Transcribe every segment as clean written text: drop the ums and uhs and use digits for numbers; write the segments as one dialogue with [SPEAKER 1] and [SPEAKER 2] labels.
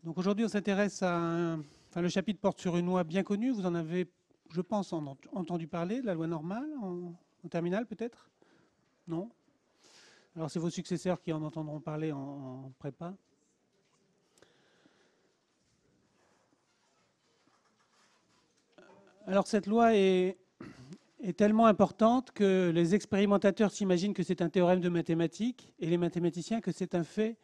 [SPEAKER 1] Donc aujourd'hui, on s'intéresse à le chapitre porte sur une loi bien connue. Vous en avez, je pense, entendu parler, de la loi normale, en terminale peut-être? Non? Alors c'est vos successeurs qui en entendront parler en prépa. Alors cette loi est tellement importante que les expérimentateurs s'imaginent que c'est un théorème de mathématiques et les mathématiciens que c'est un fait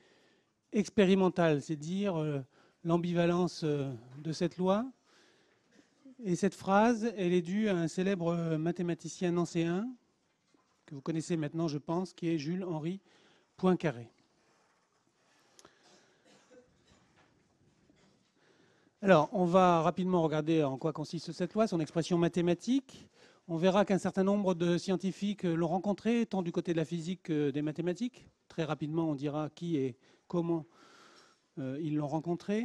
[SPEAKER 1] expérimental, c'est dire l'ambivalence de cette loi. Et cette phrase, elle est due à un célèbre mathématicien nancéen, que vous connaissez maintenant, je pense, qui est Jules-Henri Poincaré. Alors, on va rapidement regarder en quoi consiste cette loi, son expression mathématique. On verra qu'un certain nombre de scientifiques l'ont rencontrée, tant du côté de la physique que des mathématiques. Très rapidement, on dira qui et comment ils l'ont rencontrée.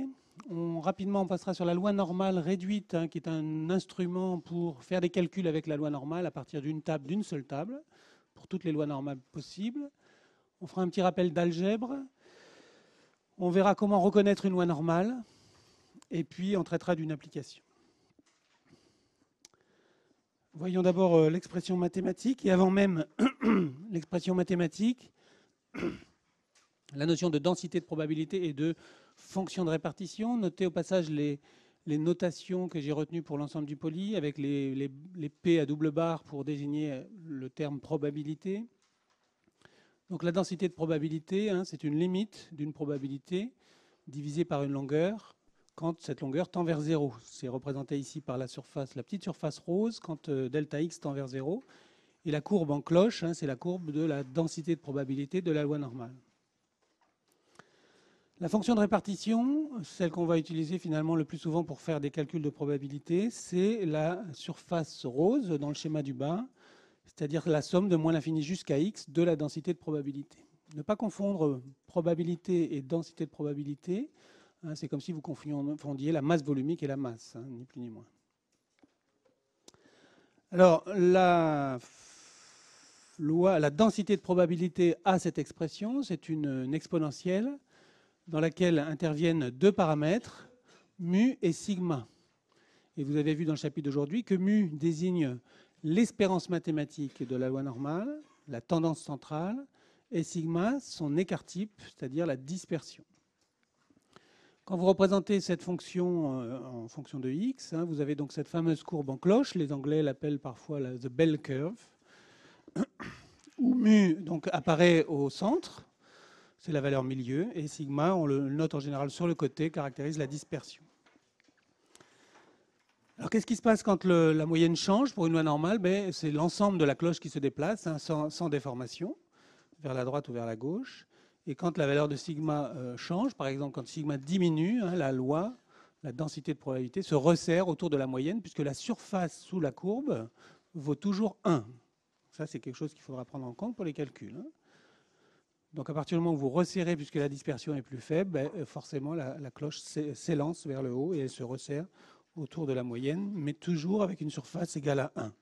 [SPEAKER 1] Rapidement, on passera sur la loi normale réduite, qui est un instrument pour faire des calculs avec la loi normale à partir d'une seule table, pour toutes les lois normales possibles. On fera un petit rappel d'algèbre. On verra comment reconnaître une loi normale. Et puis, on traitera d'une application. Voyons d'abord l'expression mathématique. Et avant même l'expression mathématique, la notion de densité de probabilité et de fonction de répartition. Notez au passage les notations que j'ai retenues pour l'ensemble du poly, avec les P à double barre pour désigner le terme probabilité. Donc la densité de probabilité, c'est une limite d'une probabilité divisée par une longueur quand cette longueur tend vers 0. C'est représenté ici par la petite surface rose quand delta x tend vers 0. Et la courbe en cloche, c'est la courbe de la densité de probabilité de la loi normale. La fonction de répartition, celle qu'on va utiliser finalement le plus souvent pour faire des calculs de probabilité, c'est la surface rose dans le schéma du bas, c'est-à-dire la somme de moins l'infini jusqu'à x de la densité de probabilité. Ne pas confondre probabilité et densité de probabilité. C'est comme si vous confondiez la masse volumique et la masse, ni plus ni moins. Alors, la densité de probabilité a cette expression, c'est une exponentielle dans laquelle interviennent deux paramètres, mu et sigma. Et vous avez vu dans le chapitre d'aujourd'hui que mu désigne l'espérance mathématique de la loi normale, la tendance centrale, et sigma son écart type, c'est-à-dire la dispersion. Quand vous représentez cette fonction en fonction de x, vous avez donc cette fameuse courbe en cloche, les Anglais l'appellent parfois the bell curve, où mu donc, apparaît au centre, c'est la valeur milieu, et sigma, on le note en général sur le côté, caractérise la dispersion. Alors qu'est-ce qui se passe quand la moyenne change pour une loi normale? C'est l'ensemble de la cloche qui se déplace, sans déformation, vers la droite ou vers la gauche. Et quand la valeur de sigma change, par exemple quand sigma diminue, la densité de probabilité se resserre autour de la moyenne, puisque la surface sous la courbe vaut toujours 1. Ça, c'est quelque chose qu'il faudra prendre en compte pour les calculs. Donc à partir du moment où vous resserrez, puisque la dispersion est plus faible, forcément la cloche s'élance vers le haut et elle se resserre autour de la moyenne, mais toujours avec une surface égale à 1.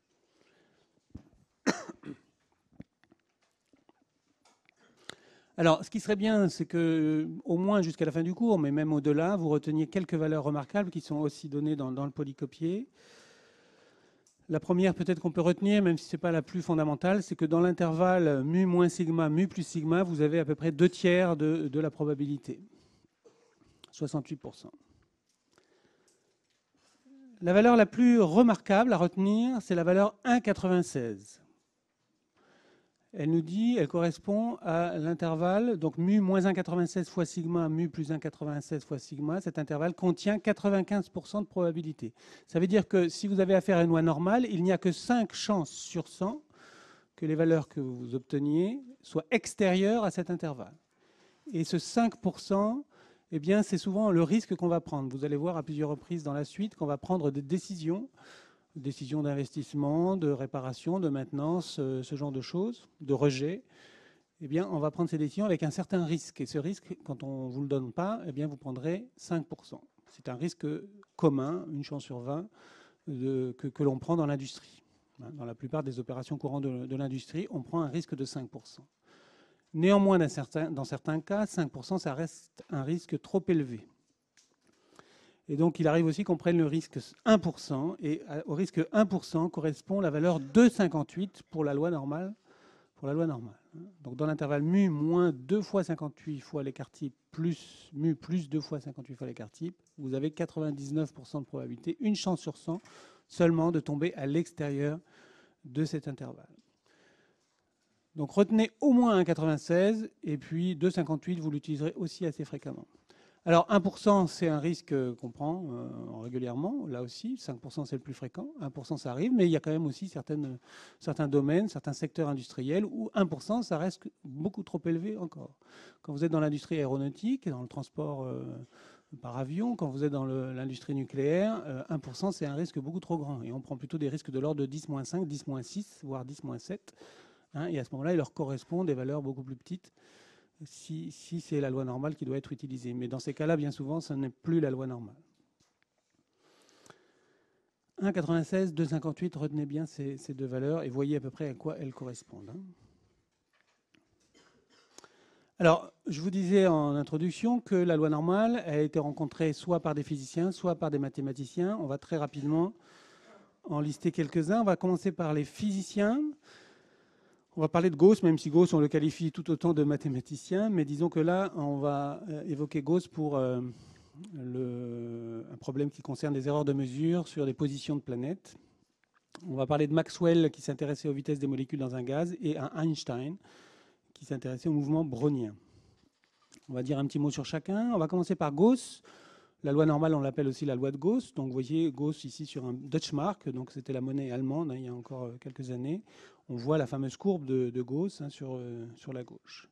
[SPEAKER 1] Alors, ce qui serait bien, c'est que, au moins jusqu'à la fin du cours, mais même au-delà, vous reteniez quelques valeurs remarquables qui sont aussi données dans le polycopier. La première, peut-être qu'on peut retenir, même si ce n'est pas la plus fondamentale, c'est que dans l'intervalle mu moins sigma, mu plus sigma, vous avez à peu près 2/3 de la probabilité, 68%. La valeur la plus remarquable à retenir, c'est la valeur 1,96. Elle correspond à l'intervalle, donc mu moins 1,96 fois sigma, mu plus 1,96 fois sigma. Cet intervalle contient 95% de probabilité. Ça veut dire que si vous avez affaire à une loi normale, il n'y a que 5 chances sur 100 que les valeurs que vous obteniez soient extérieures à cet intervalle. Et ce 5%, c'est souvent le risque qu'on va prendre. Vous allez voir à plusieurs reprises dans la suite qu'on va prendre des décisions d'investissement, de réparation, de maintenance, ce genre de choses, de rejet. On va prendre ces décisions avec un certain risque. Et ce risque, quand on ne vous le donne pas, vous prendrez 5%. C'est un risque commun, une chance sur 20, que l'on prend dans l'industrie. Dans la plupart des opérations courantes de l'industrie, on prend un risque de 5%. Néanmoins, dans certains cas, 5%, ça reste un risque trop élevé. Et donc, il arrive aussi qu'on prenne le risque 1%. Et au risque 1% correspond la valeur 2,58 pour la loi normale. Donc, dans l'intervalle mu moins 2 fois 58 fois l'écart type plus mu plus 2 fois 58 fois l'écart type, vous avez 99% de probabilité, une chance sur 100 seulement de tomber à l'extérieur de cet intervalle. Donc, retenez au moins 1,96 et puis 2,58, vous l'utiliserez aussi assez fréquemment. Alors 1%, c'est un risque qu'on prend régulièrement, là aussi. 5%, c'est le plus fréquent. 1%, ça arrive, mais il y a quand même aussi certains domaines, certains secteurs industriels où 1%, ça reste beaucoup trop élevé encore. Quand vous êtes dans l'industrie aéronautique, dans le transport par avion, quand vous êtes dans l'industrie nucléaire, 1%, c'est un risque beaucoup trop grand. Et on prend plutôt des risques de l'ordre de 10-5, 10-6, voire 10-7. Et à ce moment-là, il leur correspond des valeurs beaucoup plus petites. Si c'est la loi normale qui doit être utilisée. Mais dans ces cas-là, bien souvent, ce n'est plus la loi normale. 1,96, 2,58, retenez bien ces deux valeurs et voyez à peu près à quoi elles correspondent. Alors, je vous disais en introduction que la loi normale a été rencontrée soit par des physiciens, soit par des mathématiciens. On va très rapidement en lister quelques-uns. On va commencer par les physiciens. On va parler de Gauss, même si Gauss, on le qualifie tout autant de mathématicien, mais disons que là, on va évoquer Gauss pour un problème qui concerne les erreurs de mesure sur des positions de planètes. On va parler de Maxwell, qui s'intéressait aux vitesses des molécules dans un gaz, et à Einstein, qui s'intéressait au mouvement brownien. On va dire un petit mot sur chacun. On va commencer par Gauss. La loi normale, on l'appelle aussi la loi de Gauss. Donc, vous voyez Gauss ici sur un Deutschmark. Donc, c'était la monnaie allemande il y a encore quelques années. On voit la fameuse courbe de Gauss sur la gauche.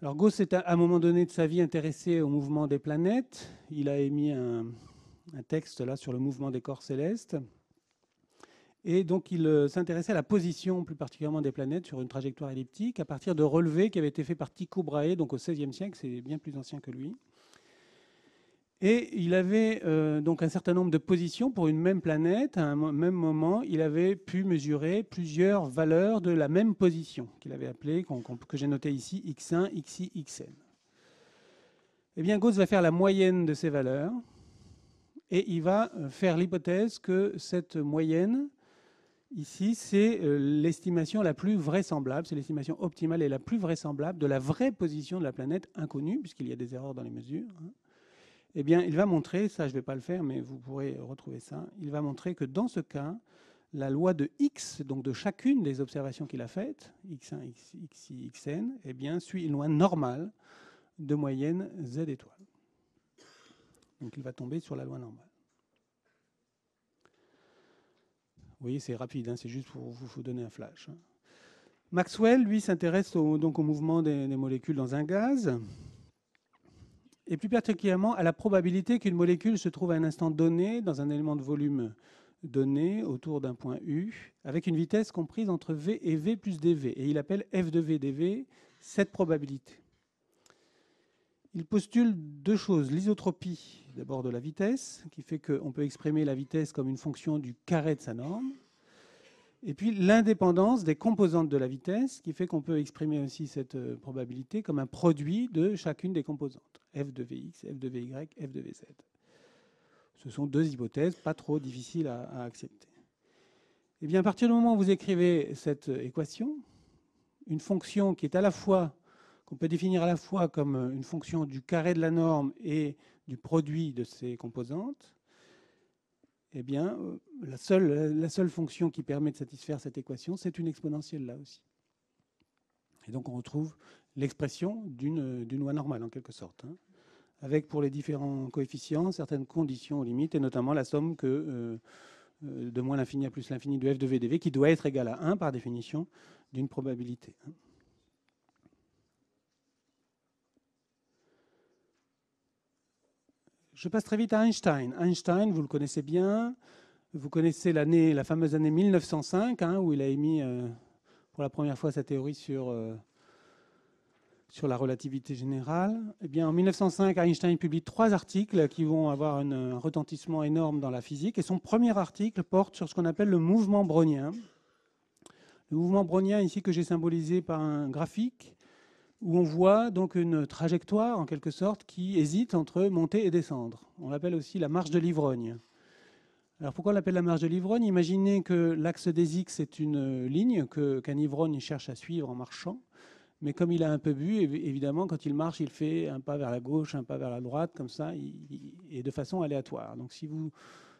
[SPEAKER 1] Alors, Gauss s'est à un moment donné de sa vie intéressé au mouvement des planètes. Il a émis un texte là sur le mouvement des corps célestes. Et donc, il s'intéressait à la position, plus particulièrement des planètes, sur une trajectoire elliptique, à partir de relevés qui avaient été faits par Tycho Brahe, donc au XVIe siècle. C'est bien plus ancien que lui. Et il avait donc un certain nombre de positions pour une même planète. À un même moment, il avait pu mesurer plusieurs valeurs de la même position, qu'il avait appelée, que j'ai noté ici, x1, xi, xn. Eh bien, Gauss va faire la moyenne de ces valeurs et il va faire l'hypothèse que cette moyenne, ici, c'est l'estimation la plus vraisemblable, c'est l'estimation optimale et la plus vraisemblable de la vraie position de la planète inconnue, puisqu'il y a des erreurs dans les mesures. Eh bien, il va montrer, ça je ne vais pas le faire, mais vous pourrez retrouver ça, il va montrer que dans ce cas, la loi de x, donc de chacune des observations qu'il a faites, x1, xi, xn, eh bien, suit une loi normale de moyenne z étoile. Donc il va tomber sur la loi normale. Vous voyez, c'est rapide, c'est juste pour vous donner un flash. Maxwell, lui, s'intéresse donc au mouvement des molécules dans un gaz, et plus particulièrement à la probabilité qu'une molécule se trouve à un instant donné dans un élément de volume donné autour d'un point U avec une vitesse comprise entre V et V plus dV. Et il appelle F de V dV cette probabilité. Il postule deux choses. L'isotropie d'abord de la vitesse, qui fait qu'on peut exprimer la vitesse comme une fonction du carré de sa norme. Et puis l'indépendance des composantes de la vitesse, qui fait qu'on peut exprimer aussi cette probabilité comme un produit de chacune des composantes. F de Vx, F de Vy, F de Vz. Ce sont deux hypothèses pas trop difficiles à accepter. Et bien, à partir du moment où vous écrivez cette équation, une fonction qui est à la fois, qu'on peut définir à la fois comme une fonction du carré de la norme et du produit de ses composantes, eh bien, la seule fonction qui permet de satisfaire cette équation, c'est une exponentielle là aussi. Et donc on retrouve l'expression d'une loi normale en quelque sorte, avec pour les différents coefficients certaines conditions aux limites, et notamment la somme de moins l'infini à plus l'infini de f de v dv, qui doit être égale à 1 par définition d'une probabilité. Je passe très vite à Einstein. Einstein, vous le connaissez bien. Vous connaissez la fameuse année 1905, où il a émis pour la première fois sa théorie sur la relativité générale. Eh bien, en 1905, Einstein publie 3 articles qui vont avoir un retentissement énorme dans la physique. Et son premier article porte sur ce qu'on appelle le mouvement brownien. Le mouvement brownien, ici, que j'ai symbolisé par un graphique, où on voit donc une trajectoire, en quelque sorte, qui hésite entre monter et descendre. On l'appelle aussi la marche de l'ivrogne. Alors pourquoi on l'appelle la marche de l'ivrogne? Imaginez que l'axe des X est une ligne qu'un ivrogne cherche à suivre en marchant. Mais comme il a un peu bu, évidemment, quand il marche, il fait un pas vers la gauche, un pas vers la droite, comme ça, et de façon aléatoire. Donc si vous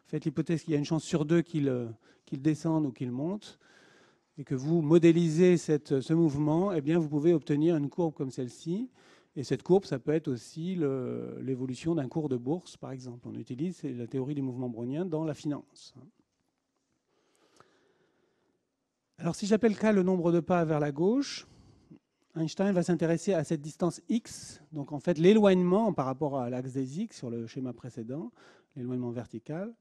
[SPEAKER 1] faites l'hypothèse qu'il y a une chance sur deux qu'il descende ou qu'il monte, et que vous modélisez ce mouvement, eh bien, vous pouvez obtenir une courbe comme celle-ci. Et cette courbe, ça peut être aussi l'évolution d'un cours de bourse, par exemple. On utilise la théorie des mouvements browniens dans la finance. Alors si j'appelle K le nombre de pas vers la gauche, Einstein va s'intéresser à cette distance x, donc en fait l'éloignement par rapport à l'axe des x sur le schéma précédent, l'éloignement vertical,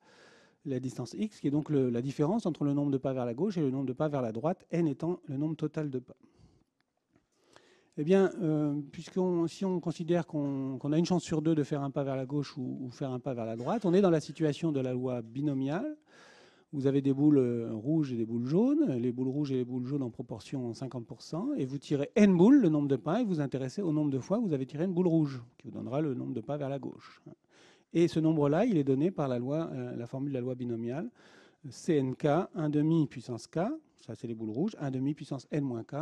[SPEAKER 1] la distance x qui est donc la différence entre le nombre de pas vers la gauche et le nombre de pas vers la droite, n étant le nombre total de pas. Eh bien, si on considère qu'on a une chance sur deux de faire un pas vers la gauche ou faire un pas vers la droite, on est dans la situation de la loi binomiale. Vous avez des boules rouges et des boules jaunes, les boules rouges et les boules jaunes en proportion 50%, et vous tirez n boules, le nombre de pas, et vous vous intéressez au nombre de fois où vous avez tiré une boule rouge, qui vous donnera le nombre de pas vers la gauche. Et ce nombre-là, il est donné par la formule de la loi binomiale, CNK, 1,5 puissance K, ça c'est les boules rouges, 1,5 puissance N moins K,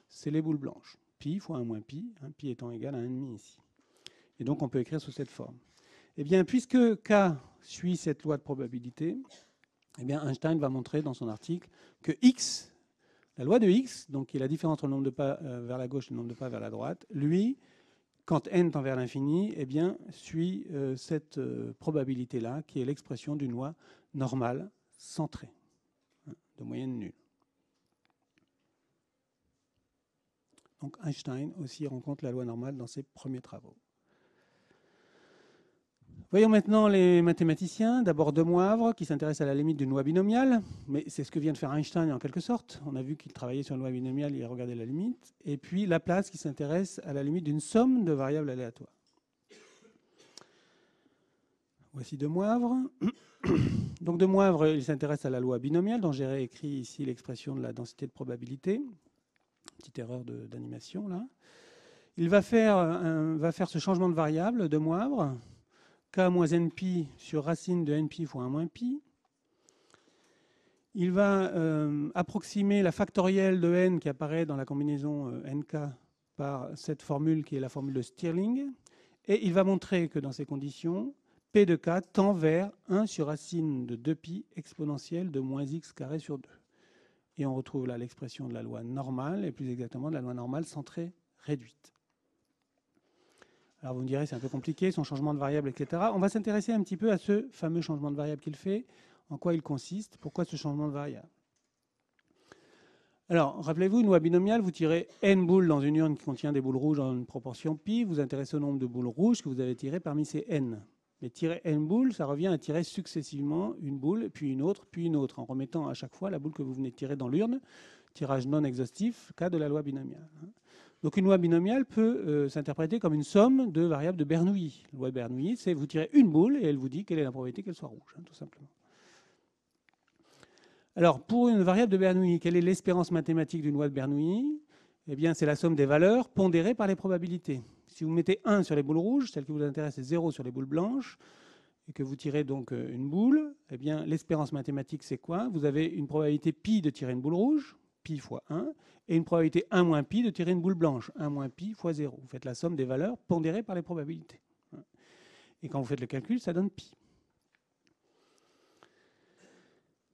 [SPEAKER 1] c'est les boules blanches. Pi fois 1 moins pi, pi étant égal à 1,5 ici. Et donc on peut écrire sous cette forme. Eh bien, puisque K suit cette loi de probabilité, eh bien, Einstein va montrer dans son article que X, la loi de X, donc qui est la différence entre le nombre de pas vers la gauche et le nombre de pas vers la droite, lui, quand n tend vers l'infini, eh bien, suit cette probabilité-là, qui est l'expression d'une loi normale centrée, de moyenne nulle. Donc Einstein aussi rencontre la loi normale dans ses premiers travaux. Voyons maintenant les mathématiciens. D'abord De Moivre, qui s'intéresse à la limite d'une loi binomiale. Mais c'est ce que vient de faire Einstein en quelque sorte. On a vu qu'il travaillait sur une loi binomiale, il regardait la limite. Et puis Laplace, qui s'intéresse à la limite d'une somme de variables aléatoires. Voici De Moivre. Donc De Moivre, il s'intéresse à la loi binomiale, dont j'ai réécrit ici l'expression de la densité de probabilité. Petite erreur d'animation là. Il va faire ce changement de variable, De Moivre, k moins npi sur racine de npi fois 1 moins pi. Il va approximer la factorielle de n qui apparaît dans la combinaison nk par cette formule qui est la formule de Stirling. Et il va montrer que dans ces conditions, p de k tend vers 1 sur racine de 2pi exponentielle de moins x carré sur 2. Et on retrouve là l'expression de la loi normale, et plus exactement de la loi normale centrée réduite. Alors vous me direz, c'est un peu compliqué, son changement de variable, etc. On va s'intéresser un petit peu à ce fameux changement de variable qu'il fait, en quoi il consiste, pourquoi ce changement de variable. Alors, rappelez-vous, une loi binomiale, vous tirez n boules dans une urne qui contient des boules rouges en une proportion pi, vous vous intéressez au nombre de boules rouges que vous avez tirées parmi ces n. Mais tirer n boules, ça revient à tirer successivement une boule, puis une autre, en remettant à chaque fois la boule que vous venez de tirer dans l'urne, tirage non exhaustif, cas de la loi binomiale. Donc une loi binomiale peut s'interpréter comme une somme de variables de Bernoulli. La loi de Bernoulli, c'est vous tirez une boule et elle vous dit quelle est la probabilité qu'elle soit rouge, tout simplement. Alors pour une variable de Bernoulli, quelle est l'espérance mathématique d'une loi de Bernoulli? Eh bien c'est la somme des valeurs pondérées par les probabilités. Si vous mettez 1 sur les boules rouges, celle qui vous intéresse est 0 sur les boules blanches, et que vous tirez donc une boule, eh bien l'espérance mathématique c'est quoi? Vous avez une probabilité pi de tirer une boule rouge, pi fois 1, et une probabilité 1 moins pi de tirer une boule blanche, 1 moins pi fois 0. Vous faites la somme des valeurs pondérées par les probabilités. Et quand vous faites le calcul, ça donne pi.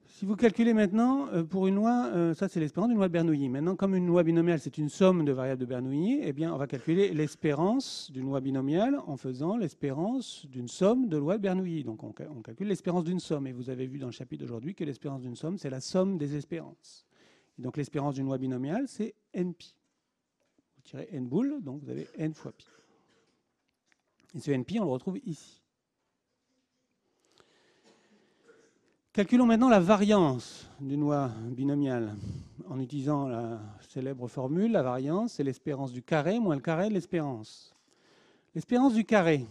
[SPEAKER 1] Si vous calculez maintenant pour une loi, ça c'est l'espérance d'une loi de Bernoulli. Maintenant, comme une loi binomiale, c'est une somme de variables de Bernoulli, eh bien, on va calculer l'espérance d'une loi binomiale en faisant l'espérance d'une somme de lois de Bernoulli. Donc on calcule l'espérance d'une somme. Et vous avez vu dans le chapitre d'aujourd'hui que l'espérance d'une somme, c'est la somme des espérances. Et donc l'espérance d'une loi binomiale, c'est npi. Vous tirez n boules, donc vous avez n fois pi. Et ce npi, on le retrouve ici. Calculons maintenant la variance d'une loi binomiale en utilisant la célèbre formule. La variance, c'est l'espérance du carré moins le carré de l'espérance. L'espérance du carré,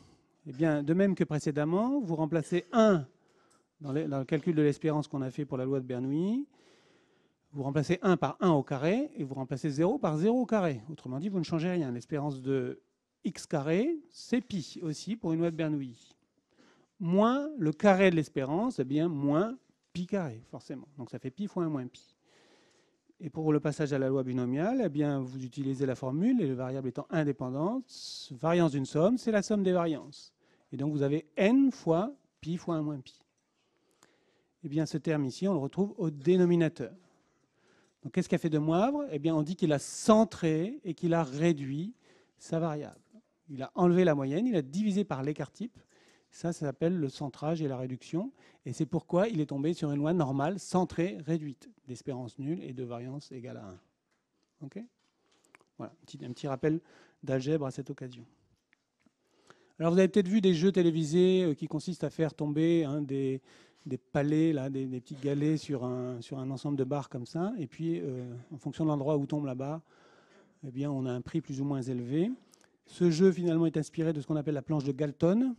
[SPEAKER 1] eh bien, de même que précédemment, vous remplacez 1 dans le calcul de l'espérance qu'on a fait pour la loi de Bernoulli. Vous remplacez 1 par 1 au carré et vous remplacez 0 par 0 au carré. Autrement dit, vous ne changez rien. L'espérance de x carré, c'est pi aussi pour une loi de Bernoulli. Moins le carré de l'espérance, eh bien moins pi carré, forcément. Donc ça fait pi fois 1 moins pi. Et pour le passage à la loi binomiale, eh bien, vous utilisez la formule, et les variables étant indépendantes, variance d'une somme, c'est la somme des variances. Et donc vous avez n fois pi fois 1 moins pi. Eh bien, ce terme ici, on le retrouve au dénominateur. Donc, qu'est-ce qu'a fait de Moivre? Eh bien, on dit qu'il a centré et qu'il a réduit sa variable. Il a enlevé la moyenne, il a divisé par l'écart type. Ça s'appelle le centrage et la réduction. Et c'est pourquoi il est tombé sur une loi normale centrée réduite, d'espérance nulle et de variance égale à 1. OK? Voilà, un petit rappel d'algèbre à cette occasion. Alors, vous avez peut-être vu des jeux télévisés qui consistent à faire tomber des palets, là, des petits galets sur un ensemble de barres comme ça. Et puis, en fonction de l'endroit où tombe la barre, eh bien, on a un prix plus ou moins élevé. Ce jeu, finalement, est inspiré de ce qu'on appelle la planche de Galton.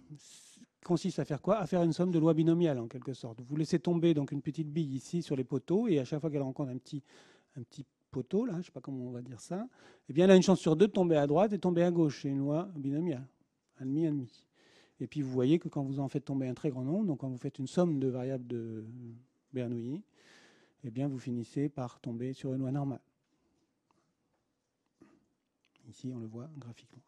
[SPEAKER 1] Consiste à faire quoi? À faire une somme de lois binomiales, en quelque sorte. Vous laissez tomber donc une petite bille ici sur les poteaux, et à chaque fois qu'elle rencontre un petit poteau, là, je ne sais pas comment on va dire ça, eh bien, elle a une chance sur deux de tomber à droite et de tomber à gauche. C'est une loi binomiale. 1,5. Et puis vous voyez que quand vous en faites tomber un très grand nombre, donc quand vous faites une somme de variables de Bernoulli, eh bien vous finissez par tomber sur une loi normale. Ici, on le voit graphiquement.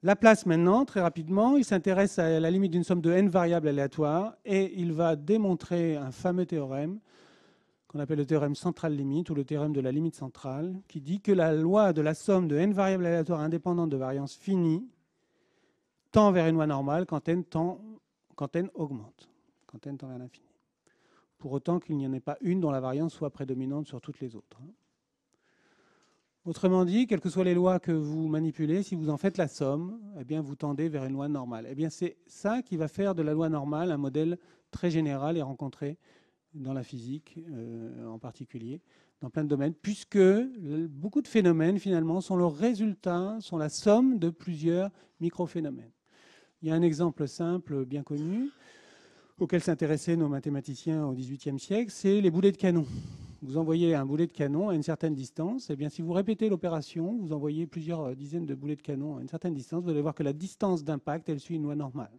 [SPEAKER 1] Laplace, maintenant, très rapidement, il s'intéresse à la limite d'une somme de n variables aléatoires et il va démontrer un fameux théorème qu'on appelle le théorème centrale limite ou le théorème de la limite centrale, qui dit que la loi de la somme de n variables aléatoires indépendantes de variance finie tend vers une loi normale quand n augmente, quand n tend vers l'infini. Pour autant qu'il n'y en ait pas une dont la variance soit prédominante sur toutes les autres. Autrement dit, quelles que soient les lois que vous manipulez, si vous en faites la somme, eh bien vous tendez vers une loi normale. Eh bien c'est ça qui va faire de la loi normale un modèle très général et rencontré dans la physique en particulier, dans plein de domaines, puisque beaucoup de phénomènes finalement sont le résultat, sont la somme de plusieurs microphénomènes. Il y a un exemple simple, bien connu, auquel s'intéressaient nos mathématiciens au XVIIIe siècle, c'est les boulets de canon. Vous envoyez un boulet de canon à une certaine distance, et bien si vous répétez l'opération, vous envoyez plusieurs dizaines de boulets de canon à une certaine distance, vous allez voir que la distance d'impact, elle suit une loi normale.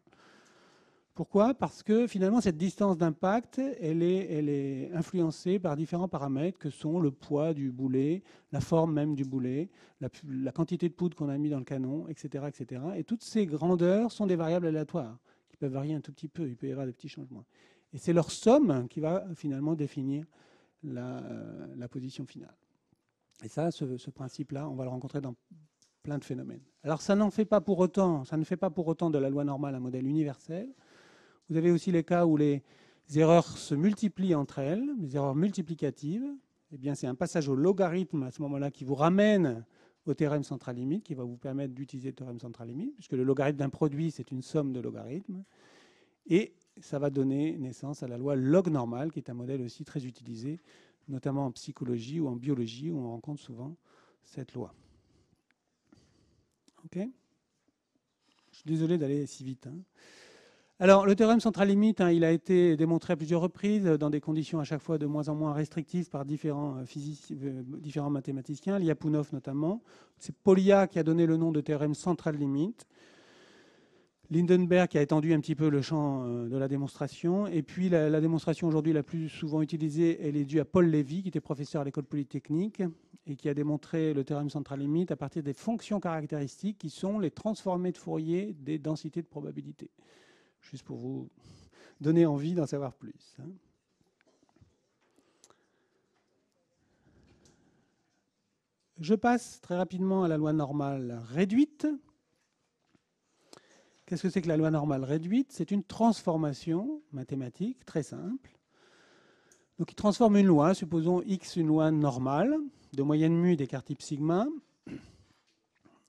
[SPEAKER 1] Pourquoi? Parce que finalement, cette distance d'impact, elle est influencée par différents paramètres que sont le poids du boulet, la forme même du boulet, la quantité de poudre qu'on a mis dans le canon, etc., etc. Et toutes ces grandeurs sont des variables aléatoires qui peuvent varier un tout petit peu, il peut y avoir des petits changements. Et c'est leur somme qui va finalement définir la position finale. Et ça, ce principe-là, on va le rencontrer dans plein de phénomènes. Alors ça ne fait pas pour autant de la loi normale un modèle universel. Vous avez aussi les cas où les erreurs se multiplient entre elles, les erreurs multiplicatives. Eh bien, c'est un passage au logarithme à ce moment-là qui vous ramène au théorème central limite, qui va vous permettre d'utiliser le théorème central limite, puisque le logarithme d'un produit, c'est une somme de logarithmes. Et ça va donner naissance à la loi log normale, qui est un modèle aussi très utilisé, notamment en psychologie ou en biologie, où on rencontre souvent cette loi. OK ? Je suis désolé d'aller si vite. Alors, le théorème central limite, il a été démontré à plusieurs reprises, dans des conditions à chaque fois de moins en moins restrictives par différents mathématiciens, Lyapunov notamment. C'est Polya qui a donné le nom de théorème central limite. Lindenberg qui a étendu un petit peu le champ de la démonstration. Et puis la démonstration aujourd'hui la plus souvent utilisée, elle est due à Paul Lévy, qui était professeur à l'école polytechnique et qui a démontré le théorème central limite à partir des fonctions caractéristiques qui sont les transformés de Fourier des densités de probabilité. Juste pour vous donner envie d'en savoir plus. Je passe très rapidement à la loi normale réduite. Qu'est-ce que c'est que la loi normale réduite? C'est une transformation mathématique très simple. Donc, il transforme une loi, supposons x une loi normale, de moyenne mu d'écart type sigma,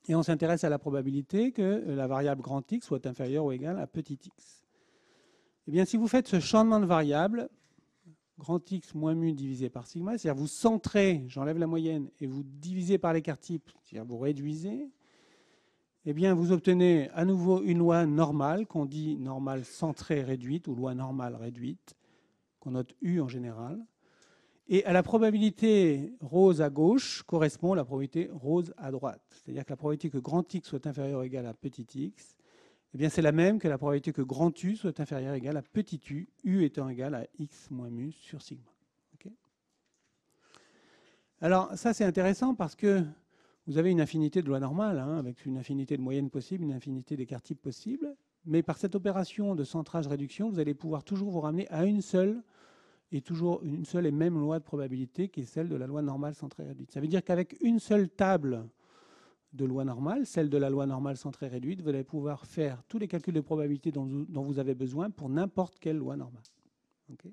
[SPEAKER 1] et on s'intéresse à la probabilité que la variable grand X soit inférieure ou égale à petit x. Eh bien, si vous faites ce changement de variable, grand X moins mu divisé par sigma, c'est-à-dire vous centrez, j'enlève la moyenne, et vous divisez par l'écart type, c'est-à-dire vous réduisez, eh bien, vous obtenez à nouveau une loi normale, qu'on dit normale centrée réduite, ou loi normale réduite, qu'on note U en général. Et à la probabilité rose à gauche correspond la probabilité rose à droite. C'est-à-dire que la probabilité que grand X soit inférieur ou égal à petit x, eh bien c'est la même que la probabilité que grand U soit inférieur ou égal à petit u étant égal à x moins mu sur sigma. Okay. Alors ça c'est intéressant parce que vous avez une infinité de lois normales, hein, avec une infinité de moyennes possibles, une infinité d'écarts types possibles, mais par cette opération de centrage-réduction, vous allez pouvoir toujours vous ramener à une seule et même loi de probabilité, qui est celle de la loi normale centrée réduite. Ça veut dire qu'avec une seule table de loi normale, celle de la loi normale centrée réduite, vous allez pouvoir faire tous les calculs de probabilité dont vous avez besoin pour n'importe quelle loi normale. Okay.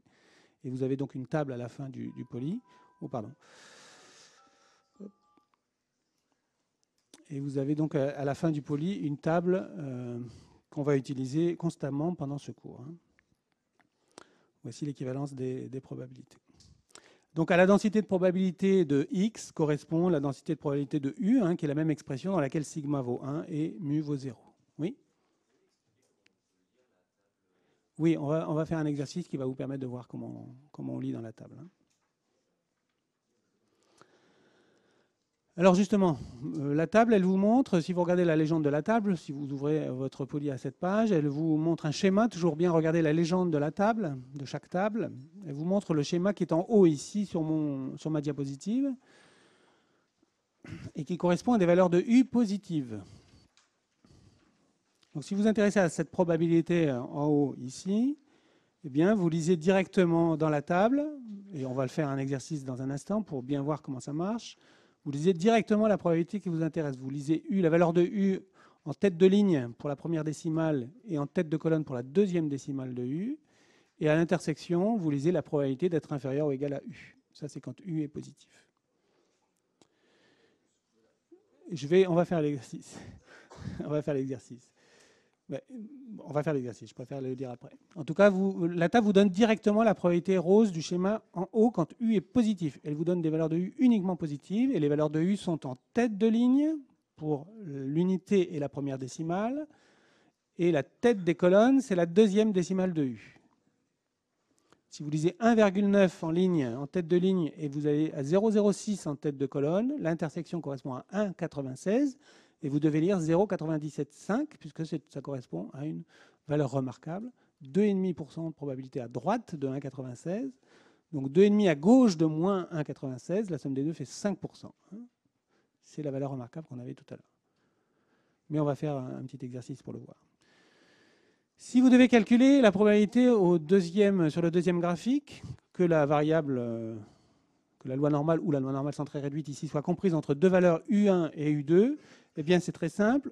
[SPEAKER 1] Et vous avez donc une table à la fin du poly. Oh, pardon. Et vous avez donc à la fin du poly une table qu'on va utiliser constamment pendant ce cours. Hein. Voici l'équivalence des probabilités. Donc à la densité de probabilité de x correspond la densité de probabilité de u, hein, qui est la même expression dans laquelle sigma vaut 1 et mu vaut 0. Oui ? Oui, on va faire un exercice qui va vous permettre de voir comment on lit dans la table. Hein. Alors justement, la table, elle vous montre, si vous regardez la légende de la table, si vous ouvrez votre poly à cette page, elle vous montre un schéma, toujours bien regarder la légende de la table, de chaque table. Elle vous montre le schéma qui est en haut ici sur ma diapositive et qui correspond à des valeurs de U positives. Donc si vous vous intéressez à cette probabilité en haut ici, eh bien vous lisez directement dans la table, et on va le faire un exercice dans un instant pour bien voir comment ça marche. Vous lisez directement la probabilité qui vous intéresse. Vous lisez U, la valeur de U en tête de ligne pour la première décimale et en tête de colonne pour la deuxième décimale de U. Et à l'intersection, vous lisez la probabilité d'être inférieur ou égal à U. Ça, c'est quand U est positif. On va faire l'exercice. On va faire l'exercice. On va faire l'exercice, je préfère le dire après. En tout cas, la table vous donne directement la probabilité rose du schéma en haut quand U est positif. Elle vous donne des valeurs de U uniquement positives et les valeurs de U sont en tête de ligne pour l'unité et la première décimale. Et la tête des colonnes, c'est la deuxième décimale de U. Si vous lisez 1,9 en ligne, en tête de ligne, et vous allez à 0,06 en tête de colonne, l'intersection correspond à 1,96. Et vous devez lire 0,975, puisque ça correspond à une valeur remarquable. 2,5% de probabilité à droite de 1,96. Donc 2,5 à gauche de moins 1,96. La somme des deux fait 5%. C'est la valeur remarquable qu'on avait tout à l'heure. Mais on va faire un petit exercice pour le voir. Si vous devez calculer la probabilité sur le deuxième graphique, que la variable, que la loi normale ou la loi normale centrée réduite ici soit comprise entre deux valeurs U1 et U2, eh bien, c'est très simple.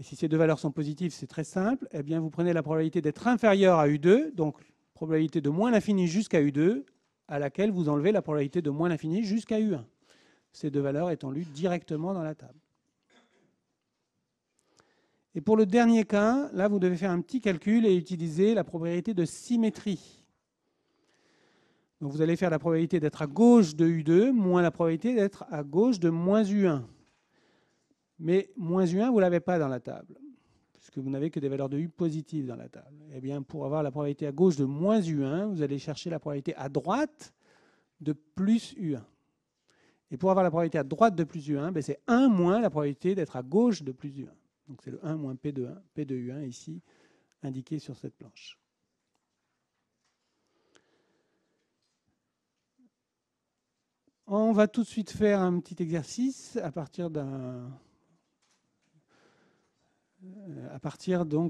[SPEAKER 1] Et si ces deux valeurs sont positives, c'est très simple. Eh bien, vous prenez la probabilité d'être inférieur à U2, donc probabilité de moins l'infini jusqu'à U2, à laquelle vous enlevez la probabilité de moins l'infini jusqu'à U1. Ces deux valeurs étant lues directement dans la table. Et pour le dernier cas, là, vous devez faire un petit calcul et utiliser la probabilité de symétrie. Donc, vous allez faire la probabilité d'être à gauche de U2 moins la probabilité d'être à gauche de moins U1. Mais moins U1, vous ne l'avez pas dans la table, puisque vous n'avez que des valeurs de U positives dans la table. Eh bien, pour avoir la probabilité à gauche de moins U1, vous allez chercher la probabilité à droite de plus U1. Et pour avoir la probabilité à droite de plus U1, c'est 1 moins la probabilité d'être à gauche de plus U1. Donc c'est le 1 moins P de U1 ici, indiqué sur cette planche. On va tout de suite faire un petit exercice à partir donc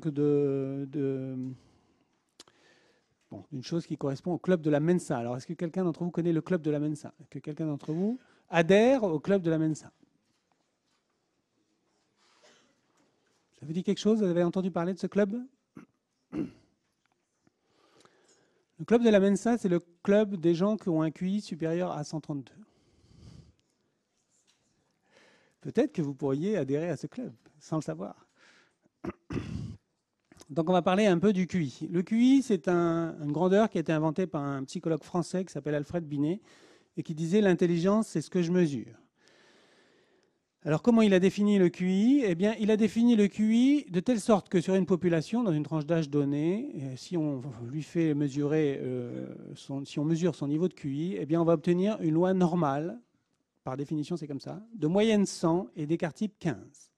[SPEAKER 1] d'une chose qui correspond au club de la Mensa. Alors, est-ce que quelqu'un d'entre vous connaît le club de la Mensa? Est-ce que quelqu'un d'entre vous adhère au club de la Mensa? Ça vous dit quelque chose? Vous avez entendu parler de ce club? Le club de la Mensa, c'est le club des gens qui ont un QI supérieur à 132. Peut-être que vous pourriez adhérer à ce club, sans le savoir. Donc on va parler un peu du QI. Le QI, c'est une grandeur qui a été inventée par un psychologue français qui s'appelle Alfred Binet et qui disait « l'intelligence, c'est ce que je mesure ». Alors, comment il a défini le QI? Eh bien, il a défini le QI de telle sorte que sur une population, dans une tranche d'âge donnée, si on lui fait mesurer, si on mesure son niveau de QI, eh bien, on va obtenir une loi normale, par définition c'est comme ça, de moyenne 100 et d'écart type 15.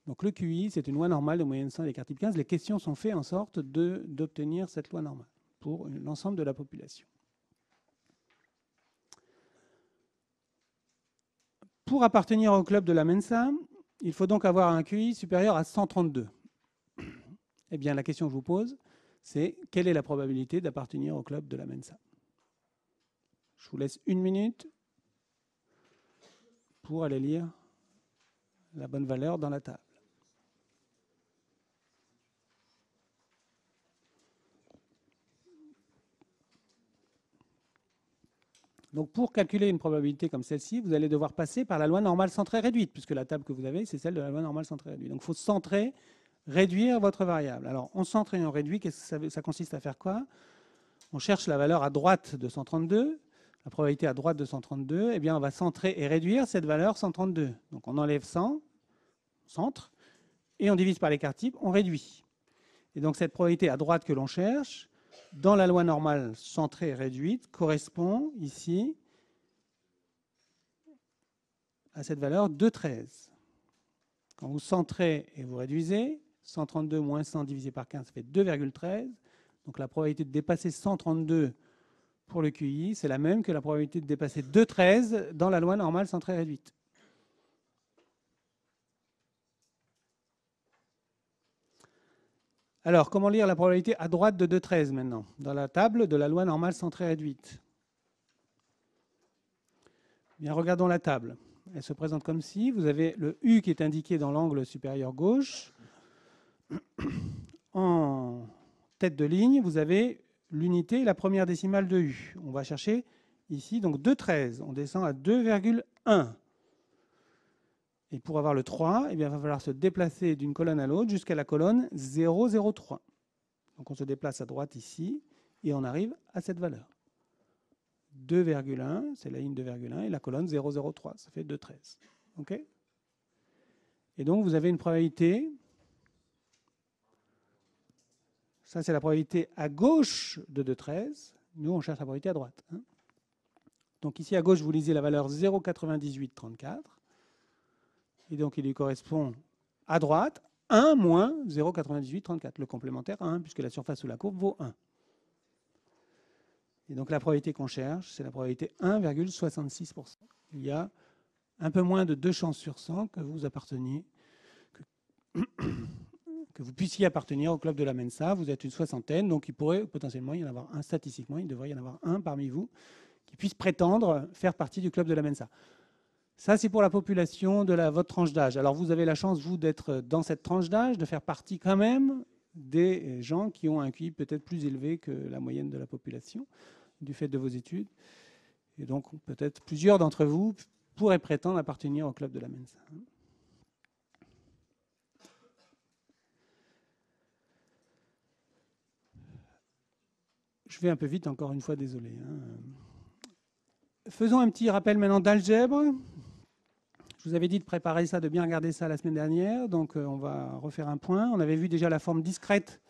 [SPEAKER 1] Donc le QI, c'est une loi normale de moyenne 100 et d'écart type 15. Les questions sont faites en sorte d'obtenir cette loi normale pour l'ensemble de la population. Pour appartenir au club de la Mensa, il faut donc avoir un QI supérieur à 132. Eh bien, la question que je vous pose, c'est quelle est la probabilité d'appartenir au club de la Mensa? Je vous laisse 1 minute pour aller lire la bonne valeur dans la table. Donc, pour calculer une probabilité comme celle-ci, vous allez devoir passer par la loi normale centrée réduite, puisque la table que vous avez, c'est celle de la loi normale centrée réduite. Donc, il faut centrer, réduire votre variable. Alors, on centre et on réduit, ça consiste à faire quoi? On cherche la valeur à droite de 132, la probabilité à droite de 132, eh bien, on va centrer et réduire cette valeur 132. Donc, on enlève 100, centre, et on divise par l'écart type, on réduit. Et donc, cette probabilité à droite que l'on cherche, dans la loi normale centrée et réduite, correspond ici à cette valeur de 13. Quand vous centrez et vous réduisez, 132 moins 100 divisé par 15 fait 2,13. Donc la probabilité de dépasser 132 pour le QI, c'est la même que la probabilité de dépasser 2,13 dans la loi normale centrée et réduite. Alors, comment lire la probabilité à droite de 2,13 maintenant, dans la table de la loi normale centrée réduite? Bien, regardons la table. Elle se présente comme ci. Vous avez le U qui est indiqué dans l'angle supérieur gauche. En tête de ligne, vous avez l'unité et la première décimale de U. On va chercher ici donc 2,13. On descend à 2,1. Et pour avoir le 3, eh bien, il va falloir se déplacer d'une colonne à l'autre jusqu'à la colonne 0,03. Donc on se déplace à droite ici et on arrive à cette valeur. 2,1, c'est la ligne 2,1 et la colonne 0,03, ça fait 2,13. OK? Et donc vous avez une probabilité, ça c'est la probabilité à gauche de 2,13, nous on cherche la probabilité à droite. Hein. Donc ici à gauche vous lisez la valeur 0,9834. Et donc, il lui correspond à droite 1 moins 0,9834, le complémentaire à 1, puisque la surface sous la courbe vaut 1. Et donc, la probabilité qu'on cherche, c'est la probabilité 1,66%. Il y a un peu moins de 2 chances sur 100 que vous apparteniez, que vous puissiez appartenir au club de la Mensa. Vous êtes une soixantaine, donc il pourrait potentiellement y en avoir un, statistiquement, il devrait y en avoir un parmi vous qui puisse prétendre faire partie du club de la Mensa. Ça, c'est pour la population de votre tranche d'âge. Alors, vous avez la chance, vous, d'être dans cette tranche d'âge, de faire partie quand même des gens qui ont un QI peut-être plus élevé que la moyenne de la population, du fait de vos études. Et donc, peut-être plusieurs d'entre vous pourraient prétendre appartenir au club de la Mensa. Je vais un peu vite, encore une fois, désolé. Faisons un petit rappel maintenant d'algèbre. Je vous avais dit de préparer ça, de bien regarder ça la semaine dernière, donc on va refaire un point. On avait vu déjà la forme discrète,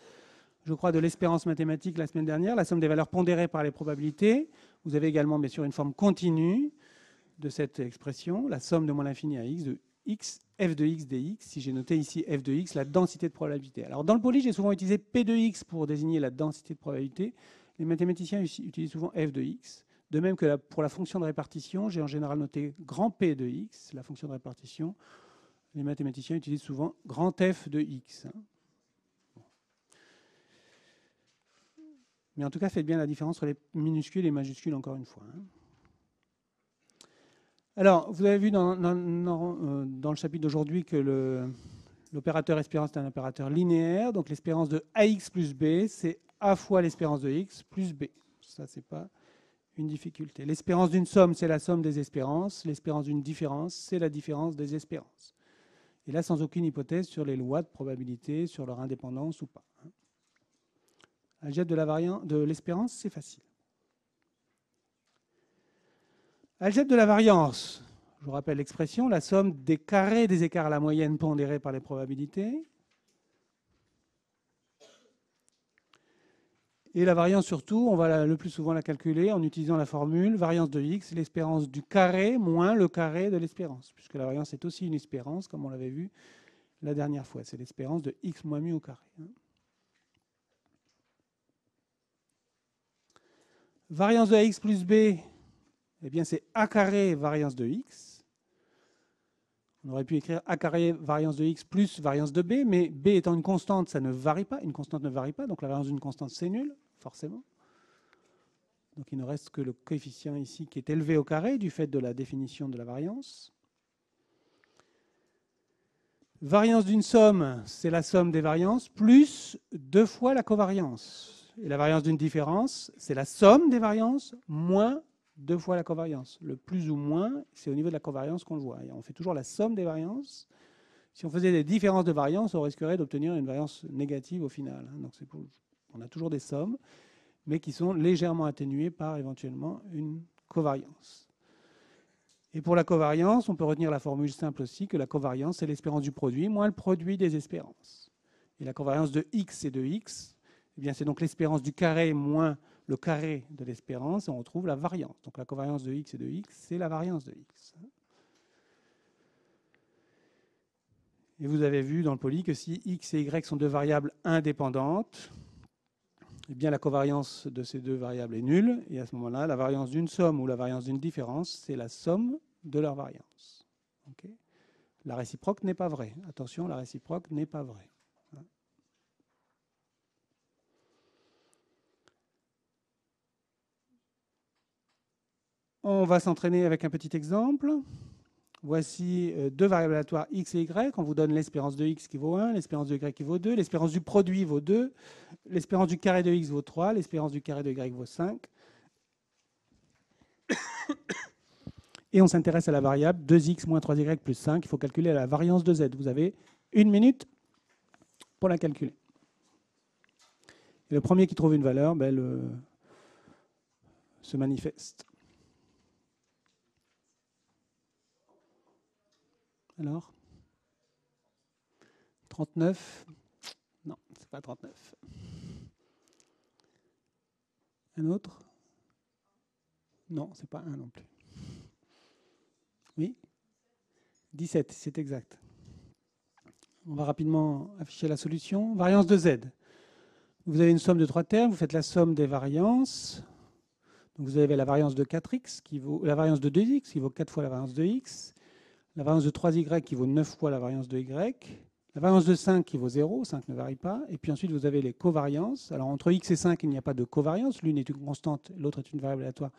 [SPEAKER 1] je crois, de l'espérance mathématique la semaine dernière, la somme des valeurs pondérées par les probabilités. Vous avez également, bien sûr, une forme continue de cette expression, la somme de moins l'infini à x de x, f de x dx. Si j'ai noté ici f de x, la densité de probabilité. Alors dans le poly, j'ai souvent utilisé p de x pour désigner la densité de probabilité. Les mathématiciens utilisent souvent f de x. De même que pour la fonction de répartition, j'ai en général noté grand P de x, la fonction de répartition. Les mathématiciens utilisent souvent grand F de x. Mais en tout cas, faites bien la différence entre les minuscules et les majuscules, encore une fois. Alors, vous avez vu dans le chapitre d'aujourd'hui que l'opérateur espérance est un opérateur linéaire. Donc l'espérance de AX plus B, c'est A fois l'espérance de X plus B. Ça, c'est pas une difficulté. L'espérance d'une somme, c'est la somme des espérances. L'espérance d'une différence, c'est la différence des espérances. Et là, sans aucune hypothèse sur les lois de probabilité, sur leur indépendance ou pas. Algèbre de l'espérance, c'est facile. Algèbre de la variance. Je vous rappelle l'expression, la somme des carrés des écarts à la moyenne pondérés par les probabilités. Et la variance surtout, on va le plus souvent la calculer en utilisant la formule variance de x, l'espérance du carré moins le carré de l'espérance, puisque la variance est aussi une espérance, comme on l'avait vu la dernière fois. C'est l'espérance de x moins mu au carré. Variance de ax plus b, eh bien c'est a carré variance de x. On aurait pu écrire a carré variance de x plus variance de b, mais b étant une constante, ça ne varie pas. Une constante ne varie pas, donc la variance d'une constante, c'est nul, forcément. Donc il ne reste que le coefficient ici qui est élevé au carré du fait de la définition de la variance. Variance d'une somme, c'est la somme des variances plus 2 fois la covariance. Et la variance d'une différence, c'est la somme des variances moins 2 fois la covariance. Le plus ou moins, c'est au niveau de la covariance qu'on le voit. Et on fait toujours la somme des variances. Si on faisait des différences de variance, on risquerait d'obtenir une variance négative au final. Donc on a toujours des sommes, mais qui sont légèrement atténuées par éventuellement une covariance. Et pour la covariance, on peut retenir la formule simple aussi, que la covariance, c'est l'espérance du produit moins le produit des espérances. Et la covariance de x et de x, eh bien, c'est donc l'espérance du carré moins le carré de l'espérance, et on retrouve la variance. Donc la covariance de x et de x, c'est la variance de x. Et vous avez vu dans le poly que si x et y sont deux variables indépendantes, eh bien la covariance de ces deux variables est nulle. Et à ce moment-là, la variance d'une somme ou la variance d'une différence, c'est la somme de leur variance. Okay. La réciproque n'est pas vraie. Attention, la réciproque n'est pas vraie. On va s'entraîner avec un petit exemple. Voici deux variables aléatoires x et y. On vous donne l'espérance de x qui vaut 1, l'espérance de y qui vaut 2, l'espérance du produit vaut 2, l'espérance du carré de x vaut 3, l'espérance du carré de y vaut 5. Et on s'intéresse à la variable 2x moins 3y plus 5. Il faut calculer la variance de z. Vous avez 1 minute pour la calculer. Et le premier qui trouve une valeur se manifeste. Alors 39? Non, c'est pas 39. Un autre? Non, c'est pas 1 non plus. Oui? 17, c'est exact. On va rapidement afficher la solution. Variance de z. Vous avez une somme de 3 termes, vous faites la somme des variances. Donc vous avez la variance de 4x, la variance de 2x qui vaut 4 fois la variance de x, la variance de 3y qui vaut 9 fois la variance de y, la variance de 5 qui vaut 0, 5 ne varie pas, et puis ensuite vous avez les covariances. Alors entre x et 5, il n'y a pas de covariance, l'une est une constante, l'autre est une variable aléatoire,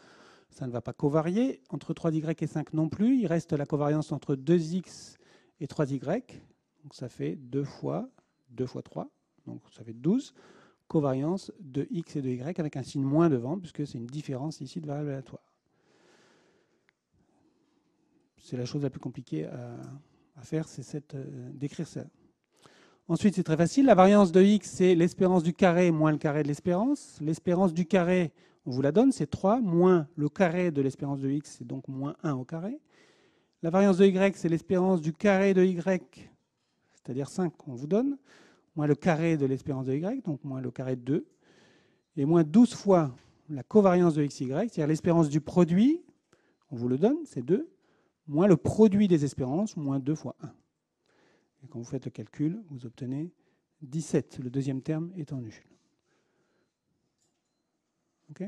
[SPEAKER 1] ça ne va pas covarier. Entre 3y et 5 non plus, il reste la covariance entre 2x et 3y, donc ça fait 2 fois 3, donc ça fait 12. Covariance de x et de y avec un signe moins devant, puisque c'est une différence ici de variable aléatoire. C'est la chose la plus compliquée à faire, c'est d'écrire ça. Ensuite, c'est très facile. La variance de x, c'est l'espérance du carré moins le carré de l'espérance. L'espérance du carré, on vous la donne, c'est 3, moins le carré de l'espérance de x, c'est donc moins 1 au carré. La variance de y, c'est l'espérance du carré de y, c'est-à-dire 5 qu'on vous donne, moins le carré de l'espérance de y, donc moins le carré de 2, et moins 12 fois la covariance de xy, c'est-à-dire l'espérance du produit, on vous le donne, c'est 2, moins le produit des espérances, moins 2 fois 1. Et quand vous faites le calcul, vous obtenez 17, le deuxième terme étant nul. OK ?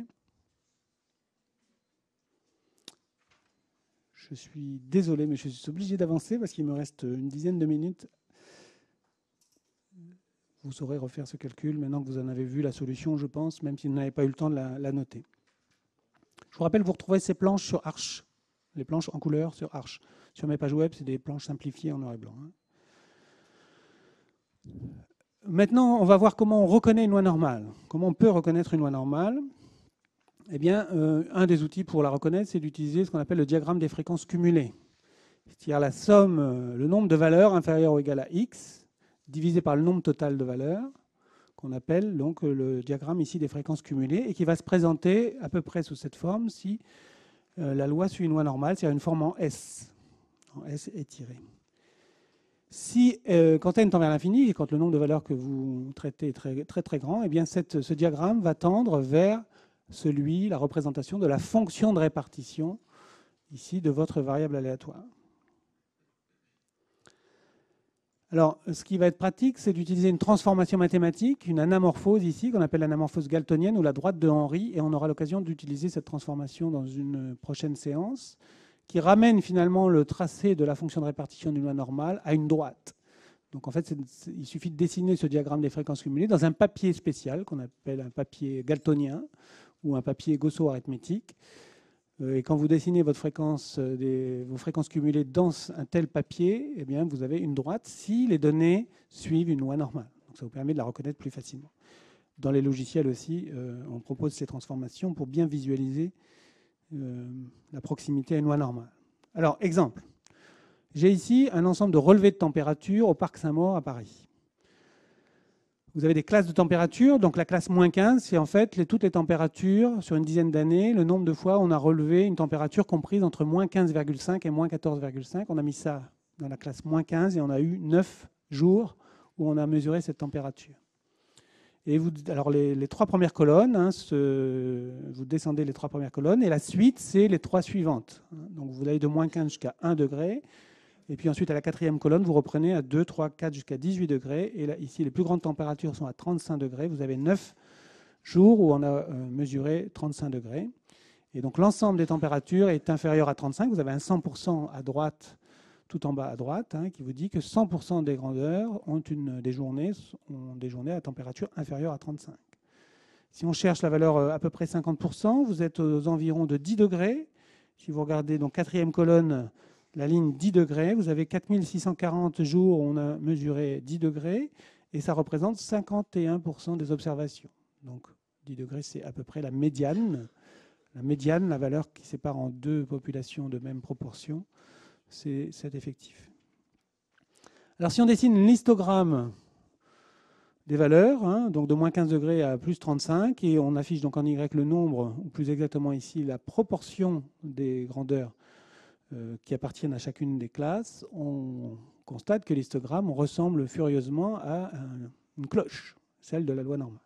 [SPEAKER 1] Je suis désolé, mais je suis obligé d'avancer parce qu'il me reste une dizaine de minutes. Vous saurez refaire ce calcul maintenant que vous en avez vu la solution, je pense, même si vous n'avez pas eu le temps de la noter. Je vous rappelle, vous retrouvez ces planches sur Arch, les planches en couleur sur Arch. Sur mes pages web, c'est des planches simplifiées en noir et blanc. Maintenant, on va voir comment on reconnaît une loi normale. Comment on peut reconnaître une loi normale ? Eh bien, un des outils pour la reconnaître, c'est d'utiliser ce qu'on appelle le diagramme des fréquences cumulées. C'est-à-dire la somme, le nombre de valeurs inférieur ou égal à x, divisé par le nombre total de valeurs, qu'on appelle donc le diagramme ici des fréquences cumulées, et qui va se présenter à peu près sous cette forme si la loi suit une loi normale, c'est-à-dire une forme en S. en S étiré. Si, quand n tend vers l'infini, et quand le nombre de valeurs que vous traitez est très très, très grand, eh bien ce diagramme va tendre vers la représentation de la fonction de répartition, ici, de votre variable aléatoire. Alors, ce qui va être pratique, c'est d'utiliser une transformation mathématique, une anamorphose ici, qu'on appelle l'anamorphose galtonienne, ou la droite de Henry, et on aura l'occasion d'utiliser cette transformation dans une prochaine séance, qui ramène finalement le tracé de la fonction de répartition d'une loi normale à une droite. Donc en fait, il suffit de dessiner ce diagramme des fréquences cumulées dans un papier spécial, qu'on appelle un papier galtonien, ou un papier gausso-arithmétique. Et quand vous dessinez vos fréquences cumulées dans un tel papier, eh bien, vous avez une droite si les données suivent une loi normale. Donc ça vous permet de la reconnaître plus facilement. Dans les logiciels aussi, on propose ces transformations pour bien visualiser la proximité à une loi normale. Alors, exemple. J'ai ici un ensemble de relevés de température au Parc Saint-Maur à Paris. Vous avez des classes de température. Donc la classe -15, c'est en fait toutes les températures sur une dizaine d'années, le nombre de fois où on a relevé une température comprise entre -15,5 et -14,5. On a mis ça dans la classe -15 et on a eu 9 jours où on a mesuré cette température. Et alors les 3 premières colonnes, vous descendez les 3 premières colonnes, et la suite, c'est les 3 suivantes. Donc vous allez de -15 jusqu'à 1 degré. Et puis ensuite, à la 4e colonne, vous reprenez à 2, 3, 4 jusqu'à 18 degrés. Et là, ici, les plus grandes températures sont à 35 degrés. Vous avez 9 jours où on a mesuré 35 degrés. Et donc l'ensemble des températures est inférieur à 35. Vous avez un 100% à droite, tout en bas à droite, qui vous dit que 100% des grandeurs ont des journées à température inférieure à 35. Si on cherche la valeur à peu près 50%, vous êtes aux environs de 10 degrés. Si vous regardez donc 4e colonne, la ligne 10 degrés, vous avez 4640 jours où on a mesuré 10 degrés, et ça représente 51% des observations. Donc 10 degrés, c'est à peu près la médiane. La médiane, la valeur qui sépare en 2 populations de même proportion, c'est cet effectif. Alors si on dessine un histogramme des valeurs, donc de -15 degrés à +35, et on affiche donc en Y le nombre, ou plus exactement ici la proportion des grandeurs qui appartiennent à chacune des classes, on constate que l'histogramme ressemble furieusement à une cloche, celle de la loi normale.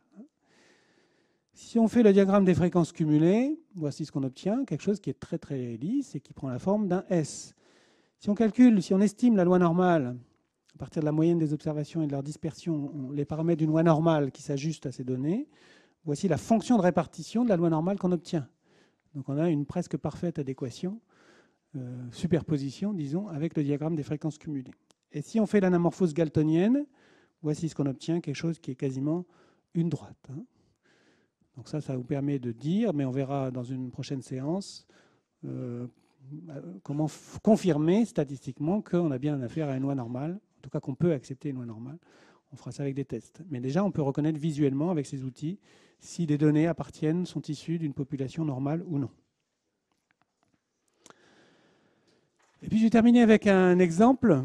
[SPEAKER 1] Si on fait le diagramme des fréquences cumulées, voici ce qu'on obtient, quelque chose qui est très très lisse et qui prend la forme d'un S. Si on estime la loi normale à partir de la moyenne des observations et de leur dispersion, les paramètres d'une loi normale qui s'ajustent à ces données, voici la fonction de répartition de la loi normale qu'on obtient. Donc on a une presque parfaite adéquation, superposition, disons, avec le diagramme des fréquences cumulées. Et si on fait l'anamorphose galtonienne, voici ce qu'on obtient, quelque chose qui est quasiment une droite. Donc ça vous permet de dire, mais on verra dans une prochaine séance, comment confirmer statistiquement qu'on a bien affaire à une loi normale, en tout cas qu'on peut accepter une loi normale. On fera ça avec des tests. Mais déjà, on peut reconnaître visuellement avec ces outils si des données sont issues d'une population normale ou non. Et puis je vais terminer avec un exemple,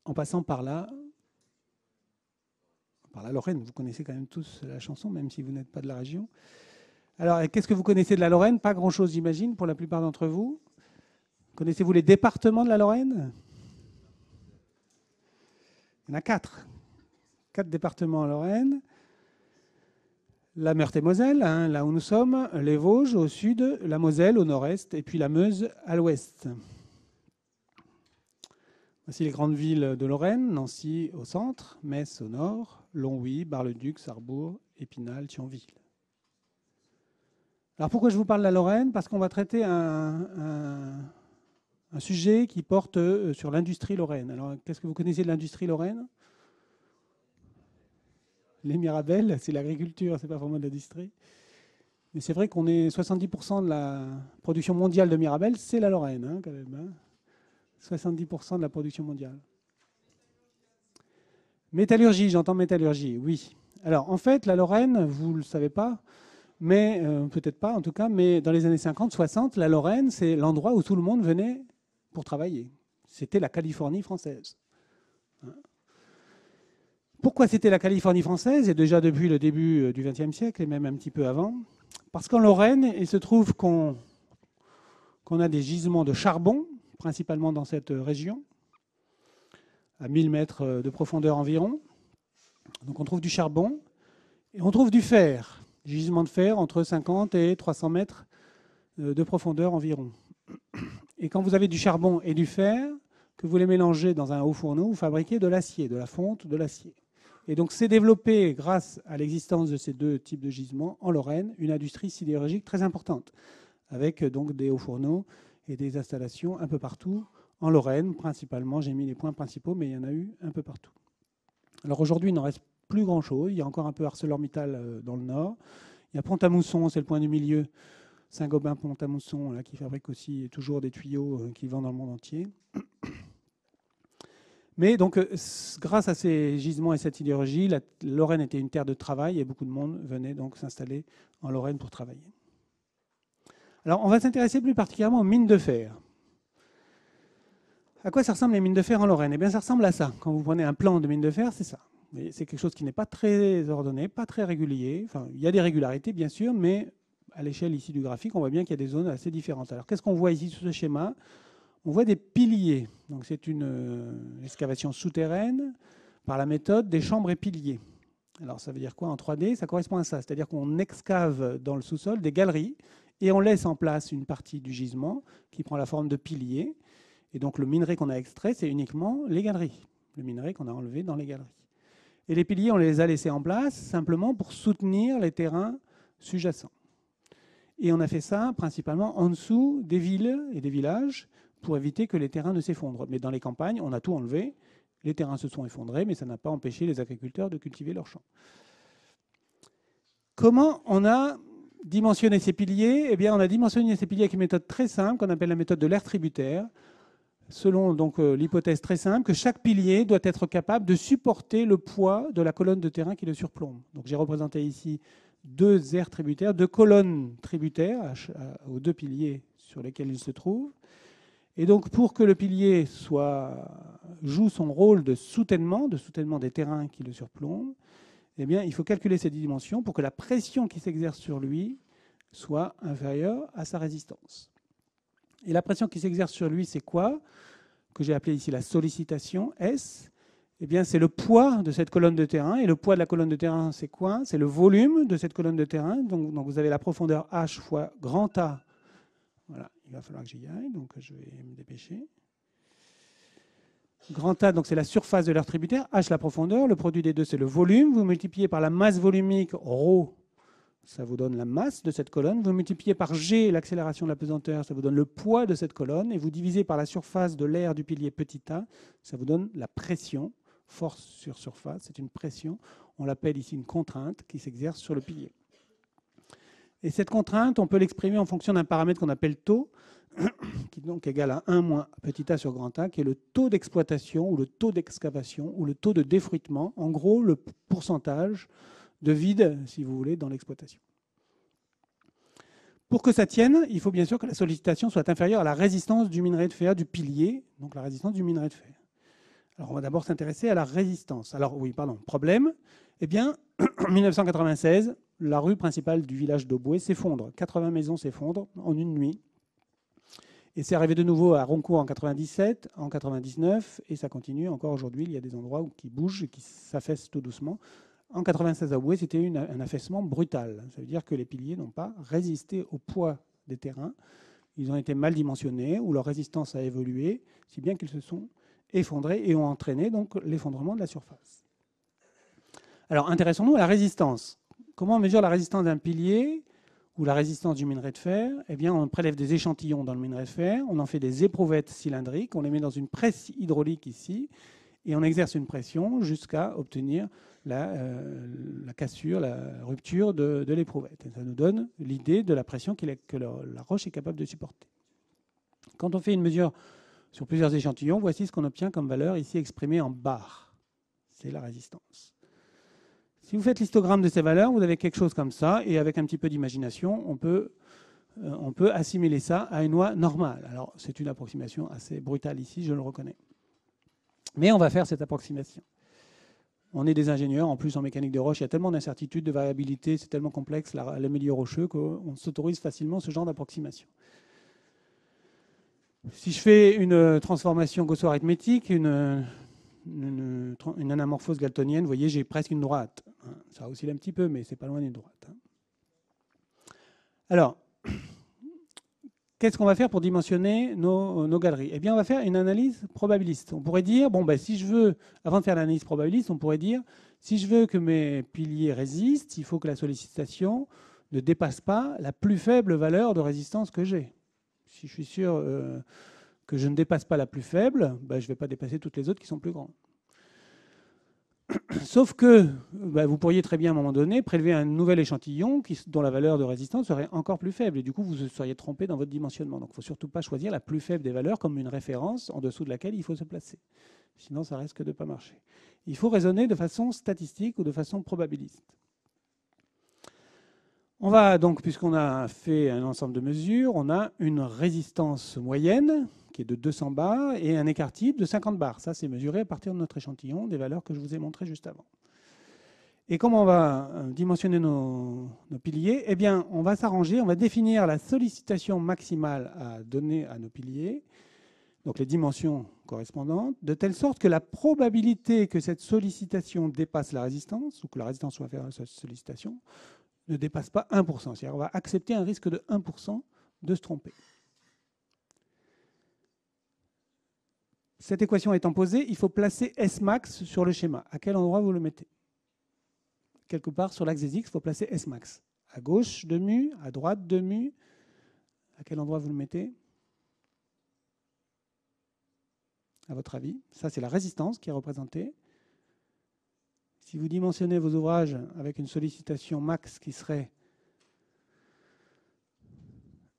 [SPEAKER 1] en passant par la Lorraine. Vous connaissez quand même tous la chanson, même si vous n'êtes pas de la région. Alors, qu'est-ce que vous connaissez de la Lorraine? Pas grand-chose, j'imagine, pour la plupart d'entre vous. Connaissez-vous les départements de la Lorraine? Il y en a 4. 4 départements en Lorraine. La Meurthe-et-Moselle, là où nous sommes, les Vosges au sud, la Moselle au nord-est, et puis la Meuse à l'ouest. Voici les grandes villes de Lorraine: Nancy au centre, Metz au nord, Longwy, Bar-le-Duc, Sarrebourg, Épinal, Thionville. Alors pourquoi je vous parle de la Lorraine? Parce qu'on va traiter un sujet qui porte sur l'industrie lorraine. Alors qu'est-ce que vous connaissez de l'industrie lorraine? Les Mirabelles, c'est l'agriculture, c'est pas vraiment de l'industrie. Mais c'est vrai qu'on est 70% de la production mondiale de Mirabelles, c'est la Lorraine, quand même. 70% de la production mondiale. Métallurgie, j'entends métallurgie, oui. Alors en fait, la Lorraine, vous ne le savez pas, mais peut-être pas en tout cas, mais dans les années 50-60, la Lorraine, c'est l'endroit où tout le monde venait pour travailler. C'était la Californie française. Pourquoi c'était la Californie française? Et déjà depuis le début du XXe siècle, et même un petit peu avant. Parce qu'en Lorraine, il se trouve qu'on qu'on a des gisements de charbon, principalement dans cette région, à 1000 mètres de profondeur environ. Donc on trouve du charbon et on trouve du fer, des gisements de fer entre 50 et 300 mètres de profondeur environ. Et quand vous avez du charbon et du fer, que vous les mélangez dans un haut fourneau, vous fabriquez de l'acier, de la fonte de l'acier. Et donc c'est développé, grâce à l'existence de ces deux types de gisements, en Lorraine, une industrie sidérurgique très importante, avec donc des hauts fourneaux et des installations un peu partout en Lorraine, principalement. J'ai mis les points principaux, mais il y en a eu un peu partout. Alors aujourd'hui, il n'en reste plus grand-chose. Il y a encore un peu ArcelorMittal dans le nord. Il y a Pont-à-Mousson, c'est le point du milieu, Saint-Gobain Pont-à-Mousson, là, qui fabrique aussi toujours des tuyaux qui vendent dans le monde entier. Mais donc, grâce à ces gisements et cette idéologie, la Lorraine était une terre de travail et beaucoup de monde venait donc s'installer en Lorraine pour travailler. Alors, on va s'intéresser plus particulièrement aux mines de fer. À quoi ça ressemble les mines de fer en Lorraine? Eh bien, ça ressemble à ça. Quand vous prenez un plan de mine de fer, c'est ça. C'est quelque chose qui n'est pas très ordonné, pas très régulier. Enfin, il y a des régularités, bien sûr, mais à l'échelle ici du graphique, on voit bien qu'il y a des zones assez différentes. Alors, qu'est-ce qu'on voit ici sur ce schéma? On voit des piliers. Donc, c'est une excavation souterraine par la méthode des chambres et piliers. Alors, ça veut dire quoi en 3D? Ça correspond à ça. C'est-à-dire qu'on excave dans le sous-sol des galeries et on laisse en place une partie du gisement qui prend la forme de piliers. Et donc, le minerai qu'on a extrait, c'est uniquement les galeries. Le minerai qu'on a enlevé dans les galeries. Et les piliers, on les a laissés en place simplement pour soutenir les terrains sous-jacents. Et on a fait ça principalement en dessous des villes et des villages pour éviter que les terrains ne s'effondrent. Mais dans les campagnes, on a tout enlevé. Les terrains se sont effondrés, mais ça n'a pas empêché les agriculteurs de cultiver leurs champs. Comment on a dimensionné ces piliers? Eh bien, on a dimensionné ces piliers avec une méthode très simple qu'on appelle la méthode de l'aire tributaire, selon donc l'hypothèse très simple que chaque pilier doit être capable de supporter le poids de la colonne de terrain qui le surplombe. Donc j'ai représenté ici deux aires tributaires, deux colonnes tributaires aux deux piliers sur lesquels ils se trouvent. Et donc pour que le pilier joue son rôle de soutènement des terrains qui le surplombent, eh bien, il faut calculer ces dimensions pour que la pression qui s'exerce sur lui soit inférieure à sa résistance. Et la pression qui s'exerce sur lui, c'est quoi? Que j'ai appelé ici la sollicitation, S. Eh bien, c'est le poids de cette colonne de terrain. Et le poids de la colonne de terrain, c'est quoi? C'est le volume de cette colonne de terrain. Donc vous avez la profondeur H fois grand A. Voilà, il va falloir que j'y aille, donc je vais me dépêcher. Grand A, donc c'est la surface de l'aire tributaire. H, la profondeur. Le produit des deux, c'est le volume. Vous multipliez par la masse volumique, ρ, ça vous donne la masse de cette colonne. Vous multipliez par G, l'accélération de la pesanteur, ça vous donne le poids de cette colonne. Et vous divisez par la surface de l'aire du pilier petit a, ça vous donne la pression, force sur surface. C'est une pression, on l'appelle ici une contrainte qui s'exerce sur le pilier. Et cette contrainte, on peut l'exprimer en fonction d'un paramètre qu'on appelle taux, qui est donc égal à 1 moins petit a sur grand A, qui est le taux d'exploitation ou le taux d'excavation ou le taux de défruitement. En gros, le pourcentage de vide, si vous voulez, dans l'exploitation. Pour que ça tienne, il faut bien sûr que la sollicitation soit inférieure à la résistance du minerai de fer du pilier, donc la résistance du minerai de fer. Alors on va d'abord s'intéresser à la résistance. Alors oui, pardon, problème. Eh bien, en 1996, la rue principale du village d'Auboué s'effondre. 80 maisons s'effondrent en une nuit. Et c'est arrivé de nouveau à Roncourt en 97, en 99, et ça continue encore aujourd'hui. Il y a des endroits qui bougent et qui s'affaissent tout doucement. En 96 à Auboué, c'était un affaissement brutal. Ça veut dire que les piliers n'ont pas résisté au poids des terrains. Ils ont été mal dimensionnés ou leur résistance a évolué, si bien qu'ils se sont effondrés et ont entraîné donc l'effondrement de la surface. Alors intéressons-nous à la résistance. Comment on mesure la résistance d'un pilier ou la résistance du minerai de fer? Eh bien, on prélève des échantillons dans le minerai de fer, on en fait des éprouvettes cylindriques, on les met dans une presse hydraulique ici, et on exerce une pression jusqu'à obtenir la cassure, la rupture de l'éprouvette. Et ça nous donne l'idée de la pression que la roche est capable de supporter. Quand on fait une mesure sur plusieurs échantillons, voici ce qu'on obtient comme valeur ici exprimée en bar. C'est la résistance. Si vous faites l'histogramme de ces valeurs, vous avez quelque chose comme ça, et avec un petit peu d'imagination, on peut assimiler ça à une loi normale. Alors, c'est une approximation assez brutale ici, je le reconnais. Mais on va faire cette approximation. On est des ingénieurs, en plus en mécanique de roche, il y a tellement d'incertitudes, de variabilité, c'est tellement complexe le milieu rocheux qu'on s'autorise facilement ce genre d'approximation. Si je fais une transformation gausso-arithmétique, une anamorphose galtonienne, vous voyez, j'ai presque une droite. Ça oscille un petit peu, mais c'est pas loin d'une droite. Alors, qu'est-ce qu'on va faire pour dimensionner nos galeries? Eh bien, on va faire une analyse probabiliste. On pourrait dire, bon, ben, si je veux, avant de faire l'analyse probabiliste, on pourrait dire, si je veux que mes piliers résistent, il faut que la sollicitation ne dépasse pas la plus faible valeur de résistance que j'ai. Si je suis sûr que je ne dépasse pas la plus faible, ben, je ne vais pas dépasser toutes les autres qui sont plus grandes. Sauf que vous pourriez très bien à un moment donné prélever un nouvel échantillon dont la valeur de résistance serait encore plus faible. Et du coup, vous seriez trompé dans votre dimensionnement. Donc il ne faut surtout pas choisir la plus faible des valeurs comme une référence en dessous de laquelle il faut se placer. Sinon, ça risque de ne pas marcher. Il faut raisonner de façon statistique ou de façon probabiliste. On va donc, puisqu'on a fait un ensemble de mesures, on a une résistance moyenne qui est de 200 bars et un écart type de 50 bars. Ça, c'est mesuré à partir de notre échantillon, des valeurs que je vous ai montrées juste avant. Et comment on va dimensionner nos piliers? Eh bien, on va s'arranger, on va définir la sollicitation maximale à donner à nos piliers, donc les dimensions correspondantes, de telle sorte que la probabilité que cette sollicitation dépasse la résistance, ou que la résistance soit inférieure à cette sollicitation, ne dépasse pas 1%. C'est-à-dire qu'on va accepter un risque de 1% de se tromper. Cette équation étant posée, il faut placer S max sur le schéma. À quel endroit vous le mettez? Quelque part sur l'axe des X, il faut placer S max. À gauche de mu, à droite de mu. À quel endroit vous le mettez? À votre avis? Ça, c'est la résistance qui est représentée. Si vous dimensionnez vos ouvrages avec une sollicitation max qui serait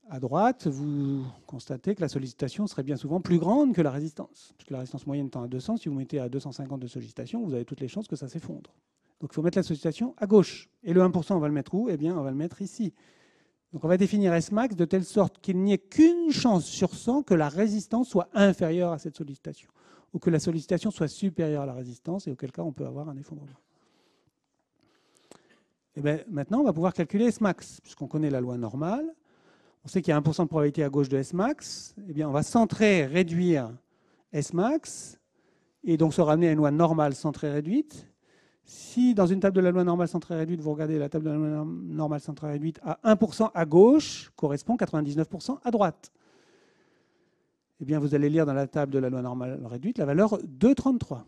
[SPEAKER 1] à droite, vous constatez que la sollicitation serait bien souvent plus grande que la résistance. Puisque la résistance moyenne étant à 200, si vous mettez à 250 de sollicitation, vous avez toutes les chances que ça s'effondre. Donc il faut mettre la sollicitation à gauche. Et le 1%, on va le mettre où? Eh bien, on va le mettre ici. Donc on va définir S max de telle sorte qu'il n'y ait qu'une chance sur 100 que la résistance soit inférieure à cette sollicitation, ou que la sollicitation soit supérieure à la résistance, et auquel cas on peut avoir un effondrement. Et bien, maintenant, on va pouvoir calculer S max, puisqu'on connaît la loi normale. On sait qu'il y a 1% de probabilité à gauche de S max. Eh bien, on va centrer, réduire S max, et donc se ramener à une loi normale centrée réduite. Si dans une table de la loi normale centrée réduite, vous regardez la table de la loi normale centrée réduite, à 1% à gauche correspond 99% à droite. Eh bien, vous allez lire dans la table de la loi normale réduite la valeur 2,33.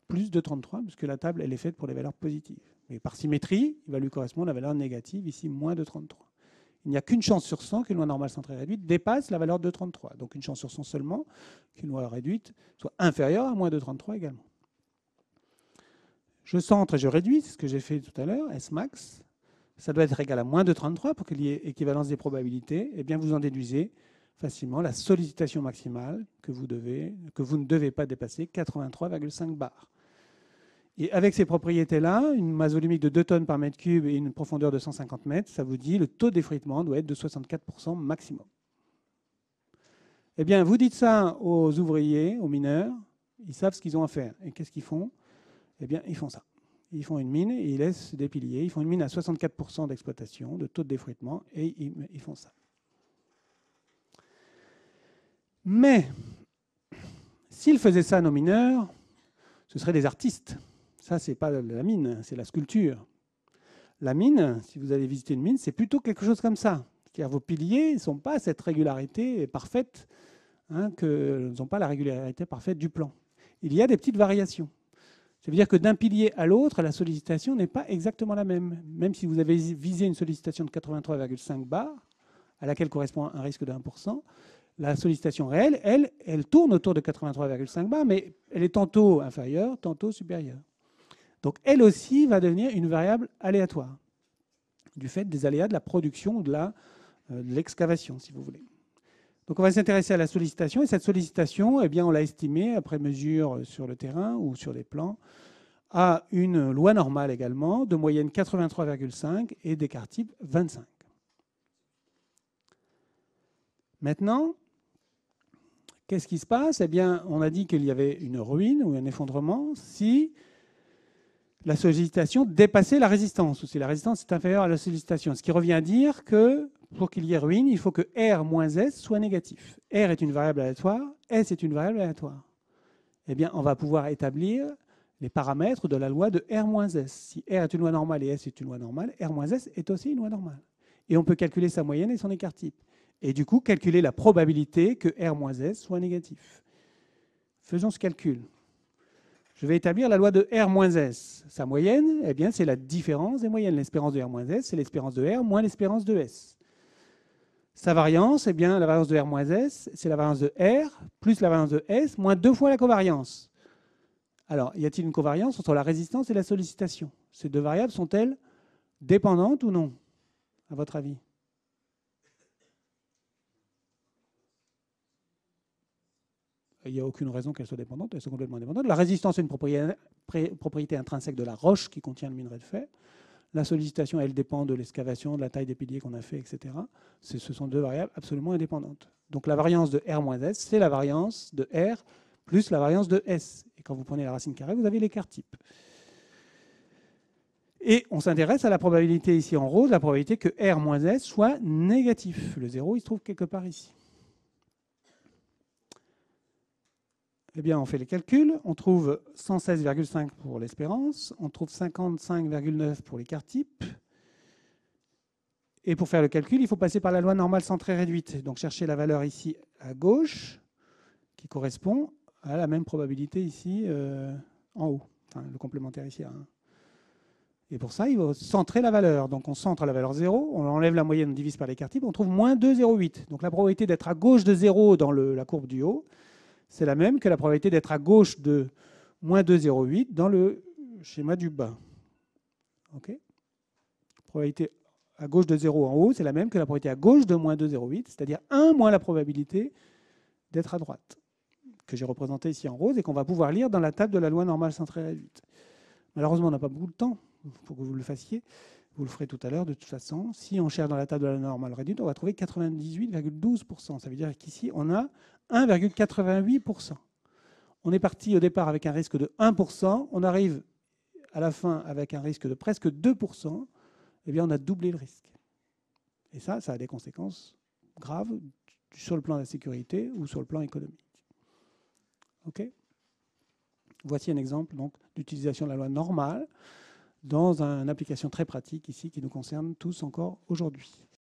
[SPEAKER 1] Plus 2,33, puisque la table elle est faite pour les valeurs positives. Mais par symétrie, il va lui correspondre la valeur négative, ici moins 2,33. Il n'y a qu'une chance sur 100 qu'une loi normale centrée réduite dépasse la valeur de 2,33. Donc une chance sur 100 seulement qu'une loi réduite soit inférieure à moins 2,33 également. Je centre et je réduis, c'est ce que j'ai fait tout à l'heure, S max. Ça doit être égal à moins 2,33 pour qu'il y ait équivalence des probabilités. Et bien vous en déduisez facilement la sollicitation maximale que vous ne devez pas dépasser, 83,5 bars. Et avec ces propriétés-là, une masse volumique de 2 tonnes par mètre cube et une profondeur de 150 mètres, ça vous dit le taux d'effritement doit être de 64% maximum. Eh bien, vous dites ça aux ouvriers, aux mineurs, ils savent ce qu'ils ont à faire. Et qu'est-ce qu'ils font? Eh bien, ils font ça. Ils font une mine et ils laissent des piliers. Ils font une mine à 64% d'exploitation, de taux de d'effritement, et ils font ça. Mais, s'ils faisaient ça, nos mineurs, ce seraient des artistes. Ça, ce n'est pas la mine, c'est la sculpture. La mine, si vous allez visiter une mine, c'est plutôt quelque chose comme ça. C'est-à-dire vos piliers ne sont pas à cette régularité parfaite, que n'ont pas la régularité parfaite du plan. Il y a des petites variations. Ça veut dire que d'un pilier à l'autre, la sollicitation n'est pas exactement la même. Même si vous avez visé une sollicitation de 83,5 bars, à laquelle correspond un risque de 1%, la sollicitation réelle, elle tourne autour de 83,5 bars, mais elle est tantôt inférieure, tantôt supérieure. Donc elle aussi va devenir une variable aléatoire, du fait des aléas de la production ou de l'excavation, si vous voulez. Donc on va s'intéresser à la sollicitation, et cette sollicitation, eh bien, on l'a estimée, après mesure sur le terrain ou sur les plans, à une loi normale également, de moyenne 83,5 et d'écart type 25. Maintenant, qu'est-ce qui se passe? Eh bien, on a dit qu'il y avait une ruine ou un effondrement si la sollicitation dépassait la résistance, ou si la résistance est inférieure à la sollicitation. Ce qui revient à dire que pour qu'il y ait ruine, il faut que R moins S soit négatif. R est une variable aléatoire, S est une variable aléatoire. Eh bien, on va pouvoir établir les paramètres de la loi de R moins S. Si R est une loi normale et S est une loi normale, R moins S est aussi une loi normale. Et on peut calculer sa moyenne et son écart type. Et du coup, calculer la probabilité que R moins S soit négatif. Faisons ce calcul. Je vais établir la loi de R moins S. Sa moyenne, eh bien, c'est la différence des moyennes. L'espérance de R moins S, c'est l'espérance de R moins l'espérance de S. Sa variance, eh bien, la variance de R moins S, c'est la variance de R plus la variance de S moins 2 fois la covariance. Alors, y a-t-il une covariance entre la résistance et la sollicitation? Ces deux variables sont-elles dépendantes ou non, à votre avis? Il n'y a aucune raison qu'elles soient dépendantes, elles sont complètement indépendantes. La résistance est une propriété intrinsèque de la roche qui contient le minerai de fer. La sollicitation, elle dépend de l'excavation, de la taille des piliers qu'on a fait, etc. Ce sont deux variables absolument indépendantes. Donc la variance de R moins S, c'est la variance de R plus la variance de S. Et quand vous prenez la racine carrée, vous avez l'écart type. Et on s'intéresse à la probabilité ici en rose, la probabilité que R moins S soit négatif. Le 0, il se trouve quelque part ici. Eh bien, on fait les calculs. On trouve 116,5 pour l'espérance. On trouve 55,9 pour l'écart type. Et pour faire le calcul, il faut passer par la loi normale centrée réduite. Donc, chercher la valeur ici à gauche, qui correspond à la même probabilité ici en haut. Enfin, le complémentaire ici à 1. Et pour ça, il faut centrer la valeur. Donc, on centre la valeur 0. On enlève la moyenne, on divise par l'écart type. On trouve moins 2,08. Donc, la probabilité d'être à gauche de 0 dans la courbe du haut, c'est la même que la probabilité d'être à gauche de moins 2,08 dans le schéma du bas. OK ? Probabilité à gauche de 0 en haut, c'est la même que la probabilité à gauche de moins 2,08, c'est-à-dire 1 moins la probabilité d'être à droite, que j'ai représenté ici en rose et qu'on va pouvoir lire dans la table de la loi normale centrée réduite. Malheureusement, on n'a pas beaucoup de temps pour que vous le fassiez. Vous le ferez tout à l'heure de toute façon. Si on cherche dans la table de la normale réduite, on va trouver 98,12%. Ça veut dire qu'ici, on a 1,88%. On est parti au départ avec un risque de 1%. On arrive à la fin avec un risque de presque 2%. Eh bien, on a doublé le risque. Et ça a des conséquences graves sur le plan de la sécurité ou sur le plan économique. OK ? Voici un exemple d'utilisation de la loi normale dans une application très pratique ici qui nous concerne tous encore aujourd'hui.